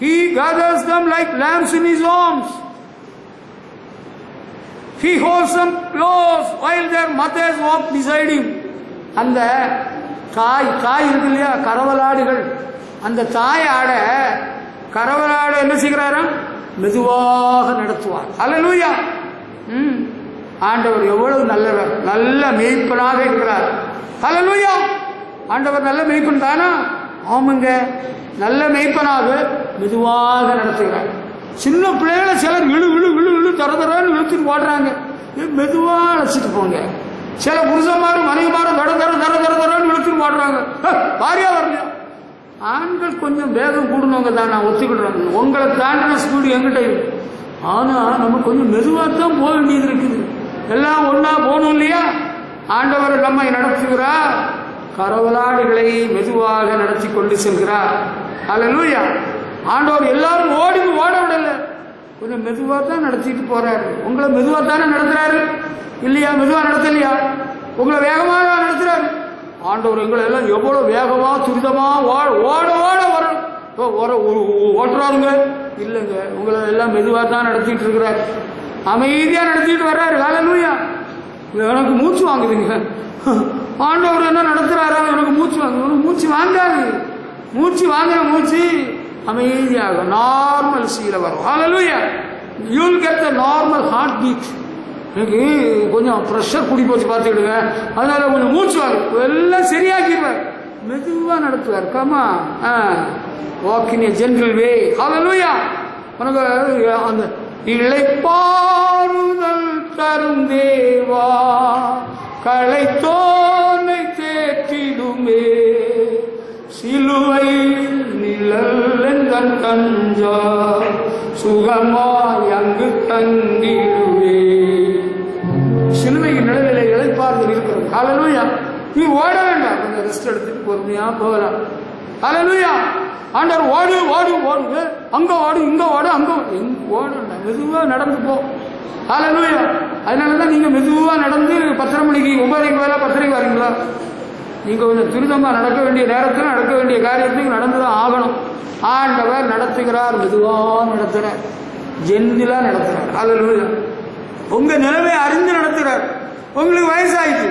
He gathers them like lambs in his arms. He holds them close while their mothers walk beside him. அந்த தாய் இருக்கு இல்லையா, கரவலாடுகள். அந்த தாயாட கரவலாட என்ன செய்கிறாராம்? மெதுவாக நடத்துவார். அல்லேலூயா. ஆண்டவர் எவ்வளவு நல்லவர், நல்ல மேய்ப்பனாக இருக்கிறார். அல்லேலூயா. ஆண்டவர் நல்ல மேய்ப்பன் தானா? ஆமாங்க, நல்ல மேய்ப்பனாக மெதுவாக நடத்துகிறார். சின்ன பிள்ளைகளை சிலர் விழு விழு விழு விழு தரதரன்னு இழுத்துட்டு போடுறாங்க. மெதுவா அழைச்சிட்டு போங்க. சில புருஷமாரும் மனைவிமாரும் தர தர தர தர தரன்னு இழுத்துட்டு போடுறாங்க. பாரியா வரலையா? ஆண்கள் கொஞ்சம் வேகம் கூடணுங்க தான், நான் ஒத்துக்கிடுறாங்க. உங்களை தாண்டின ஸ்பீடு எங்கிட்ட இருக்கு. ஆனா நம்ம கொஞ்சம் மெதுவாக தான் போக வேண்டியது இருக்குது. எல்லாம் ஒன்னா போகணும் இல்லையா? ஆண்டவர் நம்மை நடத்துகிறார். கரவலாடுகளை மெதுவாக நடத்தி கொண்டு செல்கிறார். அல்லேலூயா. ஆண்டவர் எல்லாரும் ஓட விடல, கொஞ்சம் மெதுவாக தான் நடத்திட்டு போறாரு. உங்களை மெதுவாக தானே நடத்துறாரு இல்லையா? மெதுவாக நடத்தலையா? உங்களை வேகமாக நடத்துறாரு. ஆண்டவர் எங்களை எல்லாம் எவ்வளவு வேகமா துரிதமா ஓட ஓட ஓட்டுறாருங்க. இல்லைங்க, உங்களை எல்லாம் மெதுவாக தான் நடத்திட்டு இருக்கிறாரு. அமைதியா நடத்திட்டு வர்றாரு. அல்லேலூயா. எனக்கு மூச்சு வாங்குதுங்க. ஆண்டவர் என்ன நடத்துறாரா? எனக்கு மூச்சு வாங்குது. மூச்சு வாங்காது. மூச்சு வாங்குற மூச்சு அமைதியாக நார்மல் சீல வரும். Hallelujah. You will get the normal heart beat. எனக்கு கொஞ்சம் ப்ரெஷர் கூடி போச்சு பார்த்துக்கிடுங்க, அதனால கொஞ்சம் மூச்சு வாங்க. எல்லாம் சரியாக்கிடுவார். மெதுவாக நடத்துவார். கமா walk in a general way. Hallelujah. உனக்கு அந்த இளைப்பாறுதல் தரும் தேவா, களைத்தோனை தேற்றிடுமே, சிலுவை நிழல் எங்கள் தஞ்சா, சுகமாய் அங்கு தங்கிடுவே. சிலுவைக்கு நிழலிலே இளைப்பாறுதல் இருக்கிறது. அல்லேலூயா. நீ ஓட வேண்டாம், கொஞ்சம் ரெஸ்ட் எடுத்துட்டு பொறுமையா போகலாம். அல்லேலூயா. ஆண்டவர் ஓடு ஓடு ஓடுங்க, அங்க ஓடு இங்க ஓடு அங்க ஓட மெதுவாக நடந்து போ. ஹல்லேலூயா. அதனாலதான் நீங்க மெதுவா நடந்து 10:30 மணிக்கு 9:30 மேல 10:30 வரீங்களா? நீங்க கொஞ்சம் துரிதமா நடக்க வேண்டிய நேரத்தில் நடக்க வேண்டிய காரியத்துக்கு நடந்துதான் ஆகணும். ஆண்டவர் நடத்துகிறார், மெதுவா நடத்துறார், ஜென்டிலா நடத்துறார். ஹல்லேலூயா. உங்க நிலைமை அறிந்து நடத்துறார். உங்களுக்கு வயசாயிட்டு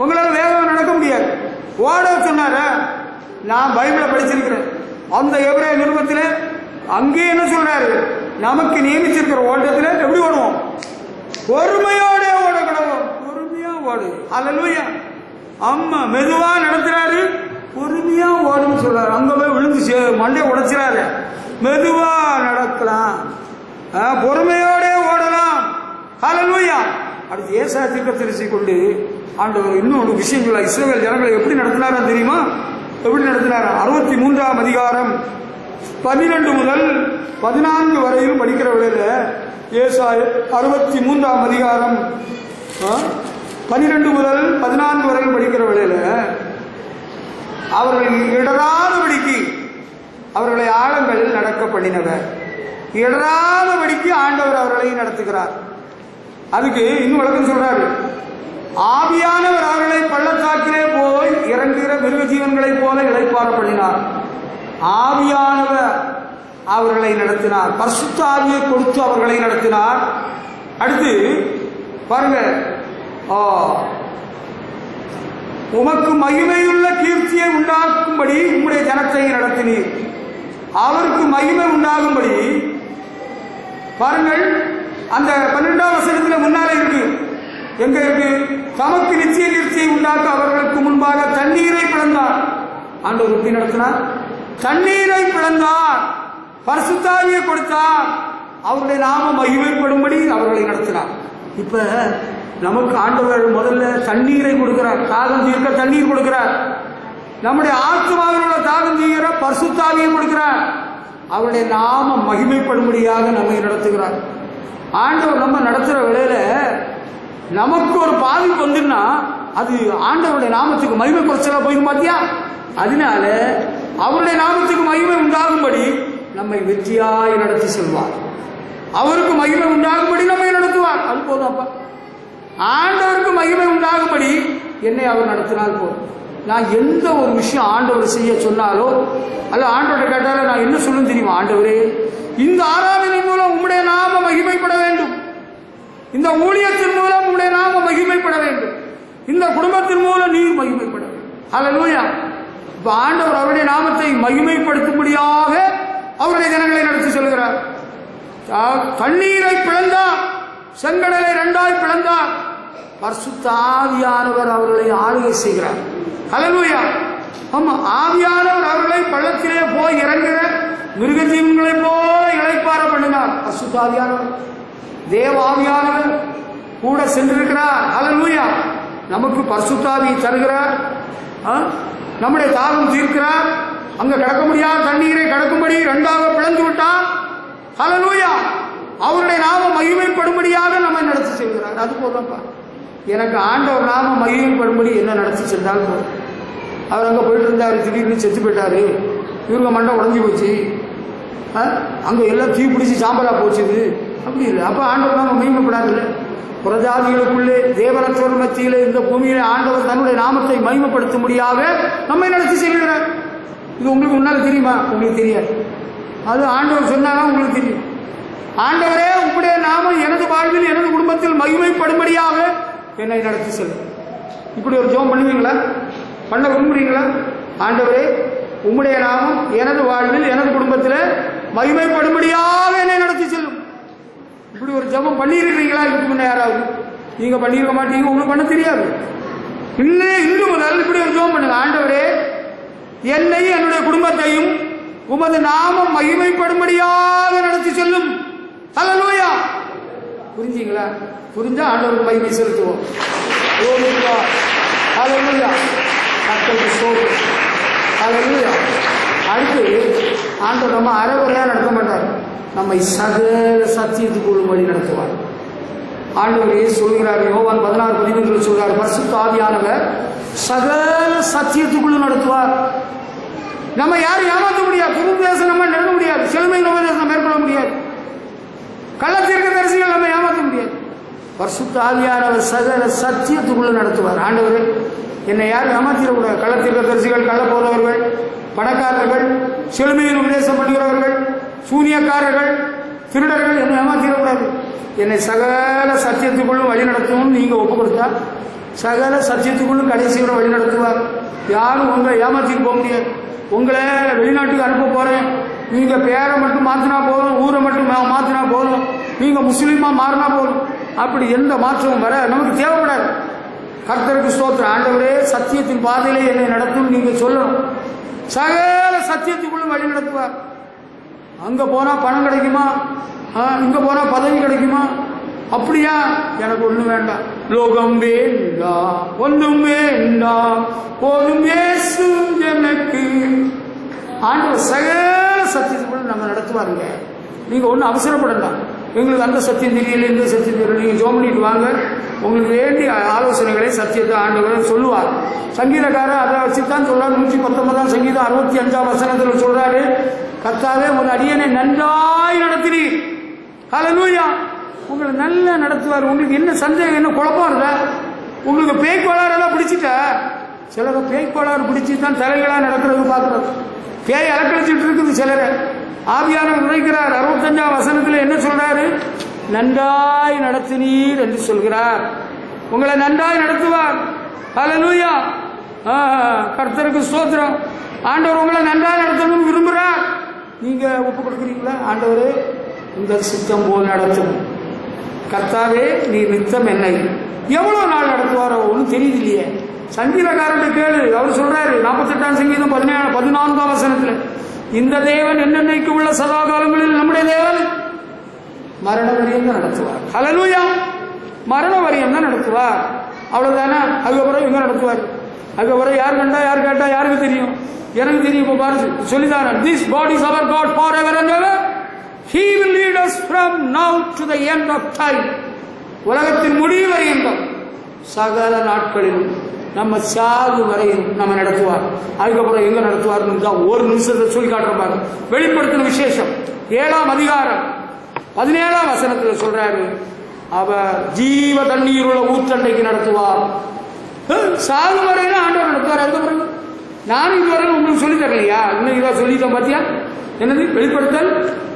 உங்களால வேகமாக நடக்க முடியாது, ஓட சொன்னார. நான் பைபிளை படிச்சிருக்கிறேன். அந்த எபிரேய நிருபத்தில் அங்கே என்ன சொல்றாரு? நமக்கு நியமிச்சிருக்கிற ஓட்டத்தில் எப்படி ஓடுவோம்? பொறுமையோட ஓடக்கூடாது, பொறுமையா ஓடு. ஹல்லேலூயா. அம்மா மெதுவா நடத்துறாரு, பொறுமையா ஓடுன்னு சொல்றாரு. அங்க போய் விழுந்து மண்டை உடைச்சிடாரு, மெதுவா நடக்கலாம், பொறுமையோட ஓடலாம். ஹல்லேலூயா. அடுத்து ஏசாயா தீர்க்கதரிசி கொண்டு ஆண்டவர் இன்னும் ஒரு விஷயங்கள இஸ்ரவேல் ஜனங்களை எப்படி நடத்தினாரா தெரியுமா? எப்படி நடத்தினாரா? 63ஆம் அதிகாரம் 12 முதல் 14 வரையில் படிக்கிற வேளையில, ஏசாயா 63ஆம் அதிகாரம் 12 முதல் 14 வரையில் படிக்கிற வேளையில, அவர்கள் இடராதபடிக்கு அவர்களை ஆழங்கள் நடக்க பண்ணினவர், இடராதபடிக்கு ஆண்டவர் அவர்களை நடத்துகிறார். அதுக்கு இன்னும் விளக்கம் சொல்றாரு. ஆவியானவர் அவர்களை பள்ளத்தாக்கிலே போய் இறங்குகிற மிருக ஜீவன்களைப் போல இளைப்பாற பண்ணினார். ஆவியானவர் அவர்களை நடத்தினார், பரிசுத்த ஆவியை கொடுத்து அவர்களை நடத்தினார். அடுத்து பாருங்க, உமக்கு மகிமையுள்ள கீர்த்தியை உண்டாக்கும்படி உம்முடைய ஜனத்தை நடத்தினீர். அவருக்கு மகிமை உண்டாகும்படி பாருங்கள், அந்த 12ஆம் வசனத்தில் முன்னாலே இருக்கு. எங்க இருக்கு? தமக்கு நிச்சய கீர்த்தியை உண்டாக்க அவர்களுக்கு முன்பாக தண்ணீரை பிளந்தார். ஆண்டவர் எப்படி நடத்தினார்? தண்ணீரை பிளந்தார், பரிசுத்த ஆவியை கொடுத்தார், அவருடைய நாம மகிமைப்படும்படி அவர்களை நடத்தினார். இப்ப நமக்கு ஆண்டவர் முதல்ல தண்ணீரை கொடுக்கிறார், தாகம் தீர்க்க தண்ணீர் கொடுக்கிறார். நம்முடைய ஆத்மாவில் உள்ள தாகம் தீர்க்கிற பரிசுத்த ஆவியை கொடுக்கிறார். அவருடைய நாம மகிமைப்படும்படியாக நம்மை நடத்துகிறார். ஆண்டவர் நம்ம நடத்துகிற வேளையில நமக்கு ஒரு பாதிப்பு வந்துன்னா அது ஆண்டவருடைய நாமத்துக்கு மகிமை குறைச்சலா போயிடும் பார்த்தியா? அதனால அவருடைய நாமத்துக்கு மகிமை உண்டாகும்படி நம்மை வெற்றியாய் நடத்தி செல்வார். அவருக்கு மகிமை உண்டாகும்படி நம்மை நடத்துவார். அது போதும் அப்பா. ஆண்டவருக்கு மகிமை உண்டாகும்படி என்னை அவர் நடத்தினால் போதும். நான் எந்த ஒரு விஷயம் ஆண்டவர் செய்ய சொன்னாலோ அல்ல ஆண்டவரை கேட்டாலும் நான் என்ன சொல்லும் தெரியுமா? ஆண்டவரே, இந்த ஆராதனை மூலம் உம்முடைய நாம மகிமைப்பட வேண்டும், இந்த ஊழியத்தின் மூலம் உம்முடைய நாம மகிமைப்பட வேண்டும், இந்த குடும்பத்தின் மூலம் நீர் மகிமைப்பட வேண்டும். ஹல்லேலூயா. இப்ப ஆண்டவர் அவருடைய நாமத்தை மகிமைப்படுத்தும்படியாக அவருடைய ஜனங்களை நடத்தி சொல்கிறார். தண்ணீரை பிளந்தார், செங்கடலை 2ஆய் பிளந்தார், பரிசுத்த ஆவியானவர் அவர்களை ஆளுகை செய்கிறார். ஹல்லேலூயா. ஆமா, ஆவியானவர் அவர்களை பள்ளத்திலே போய் இறங்குகிற மிருக ஜீவன்களை போல இளைப்பாற பண்ணினார். பரிசுத்த ஆவியானவர், தேவ ஆவியானவர் கூட சென்றிருக்கிறார். ஹல்லேலூயா. நமக்கு பரிசுத்த ஆவியை தருகிறார், நம்முடைய தாகம் தீர்க்கிறார். அங்க கடக்க முடியாத தண்ணீரை கடக்கும்படி 2ஆக பிளந்து விட்டார். ஹல்லேலூயா. அவருடைய நாம மகிமைப்படும்படியாக நம்மை நடத்தி செல்கிறார். அது போதும்பா. எனக்கு ஆண்டவர் நாம மகிமைப்படும்படி என்ன நடத்தி சென்றால் போதும். அவர் அங்கே போயிட்டு இருந்தார், திடீர்னு செத்து போயிட்டாரு, இவங்க மண்டை உடஞ்சி போச்சு, அங்கே எல்லாம் தீ பிடிச்சி சாம்பலா போச்சுது, அப்படி இல்லை. அப்போ ஆண்டவர் நாம மகிமைப்படாது இல்லை. புறஜாதிகளுக்குள்ளே தேவனற்றோர் மத்தியிலே இந்த பூமியிலே ஆண்டவர் தன்னுடைய நாமத்தை மகிமைப்படுத்தும்படியாக நம்மை நடத்தி செல்கிறார். இது உங்களுக்கு முன்னால் தெரியுமா? உங்களுக்கு தெரியாது. அது ஆண்டவர் சொன்னாலும் உங்களுக்கு தெரியும். ஆண்டவரே, உங்களுடைய நாமம் எனது வாழ்வில் எனது குடும்பத்தில் மகிமைப்படும்படியாக என்னை நடத்தி செல்லும். இப்படி ஒரு ஜெபம் பண்ணுவீங்களா? பண்ண விரும்புறீங்களா? ஆண்டவரே, உம்முடைய நாமம் எனது வாழ்வில் எனது குடும்பத்தில் மகிமைப்படும்படியாக என்னை நடத்தி செல்லும். இப்படி ஒரு ஜெபம் பண்ணியிருக்கிறீங்களா? இதுக்கு முன்ன யாராவது? நீங்க பண்ணியிருக்க மாட்டீங்க, உங்களுக்கு பண்ண தெரியாது. இன்று முதல் இப்படி ஒரு ஜெபம் பண்ணுங்க. ஆண்டவரே, என்னை என்னுடைய குடும்பத்தையும் உமது நாமம் மகிமைப்படும்படியாக நடத்தி செல்லும். ஹல்லேலூயா. புரிஞ்சீங்களா? புரிஞ்சா ஆண்டவருக்கு மகிமை செலுத்துவோம். ஹல்லேலூயா. ஹல்லேலூயா. அடுத்து ஆண்டவர் நம்ம அரைகுறையா நடத்த மாட்டார், நம்மை சகல சத்தியத்துக்குள் வழி நடத்துவார். ஆண்டவரே சொல்கிறார், யோவான் 16:13 சொல்றார், பரிசுத்த ஆவியானவர் சகல சத்தியத்துக்குள்ள நடத்துவார். நம்ம யாரும் ஏமாற்ற முடியாது, துருபதேசம் நம்ம நடக்க முடியாது, செழுமை உபதேசம் மேற்கொள்ள முடியாது, கள்ளத்தீர்க்க தரிசிகள் நம்ம ஏமாற்ற முடியாது. பரிசுத்த ஆவியானவர் சகல சத்தியத்துக்குள்ள நடத்துவார். ஆண்டவர் என்னை யாரும் ஏமாத்திடக்கூடாது. கள்ளத்தீர்க்கதரிசிகள், கள்ள போதவர்கள், பணக்காரர்கள், செழுமையில் உபதேசம் பண்ணுகிறவர்கள், சூனியக்காரர்கள், திருடர்கள் என்னை ஏமாத்திடக்கூடாது. என்னை சகல சத்தியத்துக்குள்ளும் வழி நடத்தணும்னு நீங்கள் ஒப்பு கொடுத்தா சகல சத்தியத்துக்குள்ளும் கடைசியோட வழி நடத்துவார். யாரும் உங்களை ஏமாத்திட்டு போக முடியாது. உங்களை வெளிநாட்டுக்கு அனுப்ப போகிறேன், நீங்கள் பேரை மட்டும் மாற்றினா போதும், ஊரை மட்டும் மாற்றினா போதும், நீங்கள் முஸ்லீமாக மாறினா போதும், அப்படி எந்த மாற்றமும் வர நமக்கு தேவைப்படாது. கர்த்தருக்கு ஸ்தோத்திரம். ஆண்டவரே சத்தியத்தின் பாதையிலே என்னை நடத்தும் நீங்கள் சொல்லணும். சகல சத்தியத்துக்குள்ளும் வழி நடத்துவார். அங்கே போனால் பணம் கிடைக்குமா, இங்கே போனால் பதவி கிடைக்குமா, அப்படியா? எனக்கு ஒன்றும் வேண்டாம், லோகம் வேண்டாம், ஒன்றும் வேண்டாம், போதும் இயேசு எனக்கு. ஆண்டவர் சகல சத்தியத்துக்குள்ள நம்ம நடத்துவாருங்க. நீங்கள் ஒன்றும் அவசரப்படலாம். எங்களுக்கு அந்த சத்தியம் தெரியல, இந்த சத்தியம் தெரியல, நீங்கள் ஜோம் பண்ணிட்டு வாங்க. உங்களுக்கு வேண்டிய ஆலோசனைகளை சத்தியத்தை ஆண்டவர் சொல்லுவார். சங்கீதக்காரர் அதை வச்சுதான் சொல்றாரு. 119 சங்கீதம் 65 வசனத்தில் சொல்றாரு, கர்த்தாவே உன் அடியனை நன்றாய் நடத்தினீர். ஹல்லேலூயா. உங்களை நல்லா நடத்துவார். உங்களுக்கு என்ன சந்தேகம், என்ன குழப்பம் இருக்கா? உங்களுக்கு பேய்க்கோளாறெல்லாம் பிடிச்சிட்டா? சிலரை பேய்க்கோளாறு பிடிச்சி தான் தலைகளாக நடக்கிறது பார்க்குறது. பேய் அலக்கழிச்சிட்டு இருக்குது சிலரை. ஆவியானவர் உரைக்கிறார். 65 வசனத்தில் என்ன சொல்றாரு? நன்றாய் நடத்தினீர் என்று சொல்கிறார். உங்களை நன்றாய் நடத்துவார். ஹல்லேலூயா. கர்த்தருக்கு ஸ்தோத்திரம். ஆண்டவர் உங்களை நன்றாய் நடத்தணும்னு விரும்புகிறார். நீங்க ஒப்பு கொடுக்குறீங்களா? ஆண்டவரே இந்த சித்தம் போல் நடத்தும். கர்த்தாவே நீ நித்தம் என்னை எவ்வளவு நாள் நடத்துவாரோ ஒன்றும் தெரியுது இல்லையே. சங்கீதக்காரன் கேளு, அவர் சொல்றாரு 48 சங்கீதம் 14 வசனத்துல, இந்த தேவன் என்னென்னைக்கு உள்ள சதா காலங்களில் நம்முடைய தேவன் மரண வரியம் தான் நடத்துவார். ஹல்லேலூயா. மரண வரியம் தான் நடத்துவார். அவ்வளவுதானே? அதுக்கப்புறம் இங்க நடத்துவார். அதுக்கப்புறம் யார் கண்டா யார் கேட்டா யாருக்கு தெரியும்? எனக்கு தெரியும். இப்போ பாரு சொல்லிதான, this God is our God forever and ever. He will lead us from now to the end of time. உலகத்தின் முடிவு வரையும் சகல நாட்களிலும் நம்ம சாகு வரையும் நம்ம நடத்துவார். அதுக்கப்புறம் எங்க நடத்துவார்னு தான் ஒரு நிமிஷத்தை சொல்லி காட்டுறாரு. வெளிப்படுத்தின விசேஷம் 7ஆம் அதிகாரம் 17ஆம் வசனத்தில் சொல்றாரு, அவர் ஜீவ தண்ணீர் உள்ள ஊற்றண்டைக்கு நடத்துவார். சாகு வரையில ஆண்டவர் நடத்துவார். அதுக்கப்புறம் நானும் இதுவரை உங்களுக்கு சொல்லி தரலையா? இன்னும் இதை சொல்லிட்டோம் பாத்தியா? என்னது? வெளிப்படுத்தல்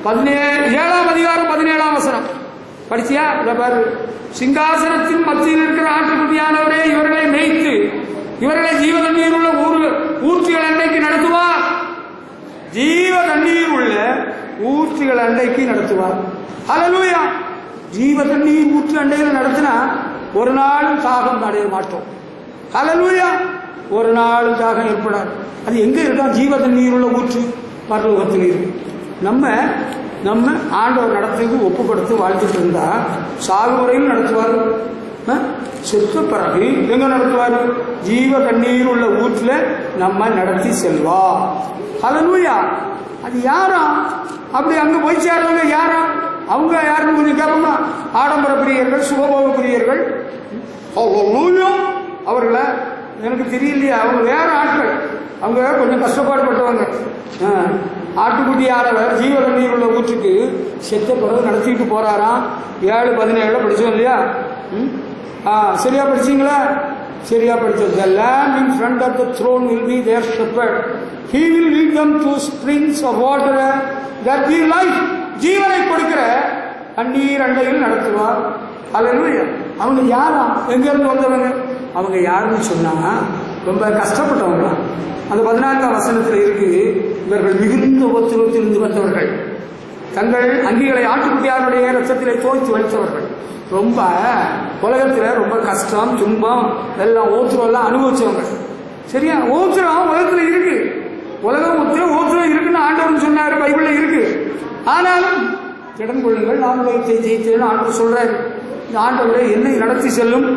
7ஆம் அதிகாரம் 17ஆம் வசனம் படிச்சியா? இதை பாரு. சிங்காசனத்தின் மத்தியில் இருக்கிற ஆட்டுக்குட்டியானவரே இவர்களை மேய்த்து இவர்களை ஜீவ தண்ணீர் உள்ள ஊற்றுகள் அண்டைக்கு நடத்துவார். ஜீவ தண்ணீர் உள்ள ஊற்றுகள் அண்டைக்கு நடத்துவார். ஹல்லேலூயா. ஜீவ தண்ணீர் ஊற்று அண்டையில் நடத்தினா ஒரு நாளும் தாகம் அடைய மாட்டோம். ஹல்லேலூயா. ஒரு நாளும் தாகம் ஏற்படாது. அது எங்க இருக்கா? ஜீவ தண்ணீர் உள்ள ஊற்று பரலோகத்தில் இருக்கு. நம்ம ஆண்டவர் நடத்துக்கு ஒப்பு கொடுத்து வாழ்த்துட்டு இருந்தா சாகு வரையில் நடத்துவார். செத்த பிறகு எங்க நடத்துவார்? ஜீவ தண்ணீர் உள்ள ஊற்றுல நம்ம நடத்தி செல்வா. ஹல்லேலூயா. அது யாரா? அப்படி அங்க போய் சேர்றவங்க யாரா? அவங்க யாருன்னு கொஞ்சம் கேட்போமா? ஆடம்பர பிரியர்கள், சுகபோக பிரியர்கள். அவர்களை எனக்கு தெரியலையா? அவங்க வேற ஆட்கள். அவங்க கொஞ்சம் கஷ்டப்பாடு பட்டவங்க. ஆட்டுக்குட்டியானவர் ஜீவ தண்ணீர் உள்ள ஊற்றுக்கு செத்த பிறகு நடத்திட்டு போறாராம். 7:17 படிச்சோம் இல்லையா? சரியா படிச்சீங்களா? சரியா படிச்சது. The lamb in front of the throne will be their shepherd. He will lead them to springs of water that give life. ஜீவனை கொடுக்கிற தண்ணீர் அண்டையில் நடத்துவார். ஹல்லேலூயா. அவங்க யாரா? எங்க இருந்து வந்தவங்க? அவங்க யாருன்னு சொன்னா ரொம்ப கஷ்டப்பட்டவங்க. அந்த 14ஆம் வசனத்தில் இருக்கு, இவர்கள் மிகுந்த உபத்திரவத்திலிருந்து வந்தவர்கள், தங்கள் அங்கிகளை ஆட்டுக்குட்டியாருடைய ரத்தத்திலே தோய்த்து வைத்தவர்கள். ரொம்ப உலகத்தில் ரொம்ப கஷ்டம், துன்பம் எல்லாம் ஓத்திரம் அனுபவிச்சவங்க. சரியா? ஓத்திரம் உலகத்தில் இருக்கு. உலகம் ஓத்திரம் இருக்குன்னு ஆண்டவன் சொன்னாரு, பைபிள்ல இருக்கு. ஆனாலும் திடன் கொள்ளுங்கள், நான் உலகத்தை ஜெயித்தேன்னு ஆண்டவர் சொல்றாரு. இந்த ஆண்டவரை என்னை நடத்தி செல்லும்.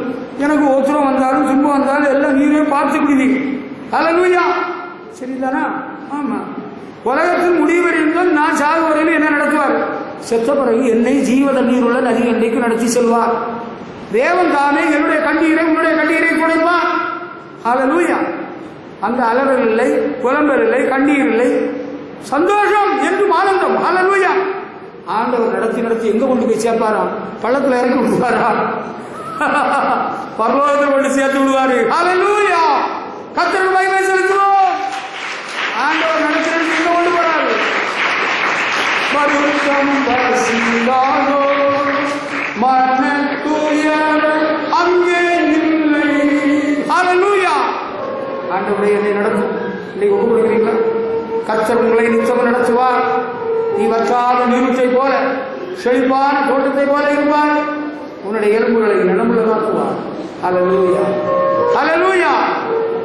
எனக்கு ஓத்திரம் வந்தாலும் துன்பம் வந்தாலும் எல்லாம் நீரே பார்த்துக்கிட்டீங்க. ஹல்லேலூயா. சரிதானா? ஆமா. உலகத்தின் முடிவடைந்தால் நான் சாகு வரையில் என்ன நடத்துவார்? செத்த பிறகு என்னை ஜீவ தண்ணீர் உள்ள நதி அண்டைக்கு நடத்தி செல்வார். தேவன் தானே என்னுடைய கண்ணீரை உன்னுடைய கண்ணீரை துடைப்பார். ஹல்லேலூயா. அந்த அலறல் இல்லை, புலம்பல் இல்லை, கண்ணீர் இல்லை, சந்தோஷம் என்றும் ஆனந்தம். ஹல்லேலூயா. ஆண்டவர் நடத்தி எங்க கொண்டு போய் சேர்ப்பாராம்? பள்ளத்துல இறக்கி விடுவாரா? பரலோகத்தில் கொண்டு சேர்த்து விடுவாரு. ஹல்லேலூயா! கர்த்தருக்கு மகிமை செலுத்துவோம். ஆண்டவர் நடத்தி எங்க கொண்டு போறாரு? மறுத்தம் வசிந்தானோ மரணத்துயர் அங்கே இல்லை. ஹல்லேலூயா! ஆண்டவரே என்னை நடத்தும். இன்னைக்கு ஒப்பு கொடுக்கிறீங்களா? கர்த்தர் உங்களை நிச்சயம் நடத்துவார். நீ வற்றாத நீருற்றை போல செழிப்பான தோட்டத்தை போல இருப்பார். உன்னுடைய எலும்புகளை நலமுள்ளதாக்குவார். ஹல்லேலூயா! ஹல்லேலூயா!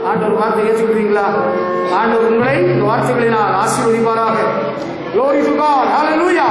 ஆண்டவர் வார்த்தை ஏற்றுக்கிறீங்களா? ஆண்டவர் உங்களை இந்த வார்த்தைகளினால் ஆசீர்வதிப்பாராக. Glory to God. Hallelujah.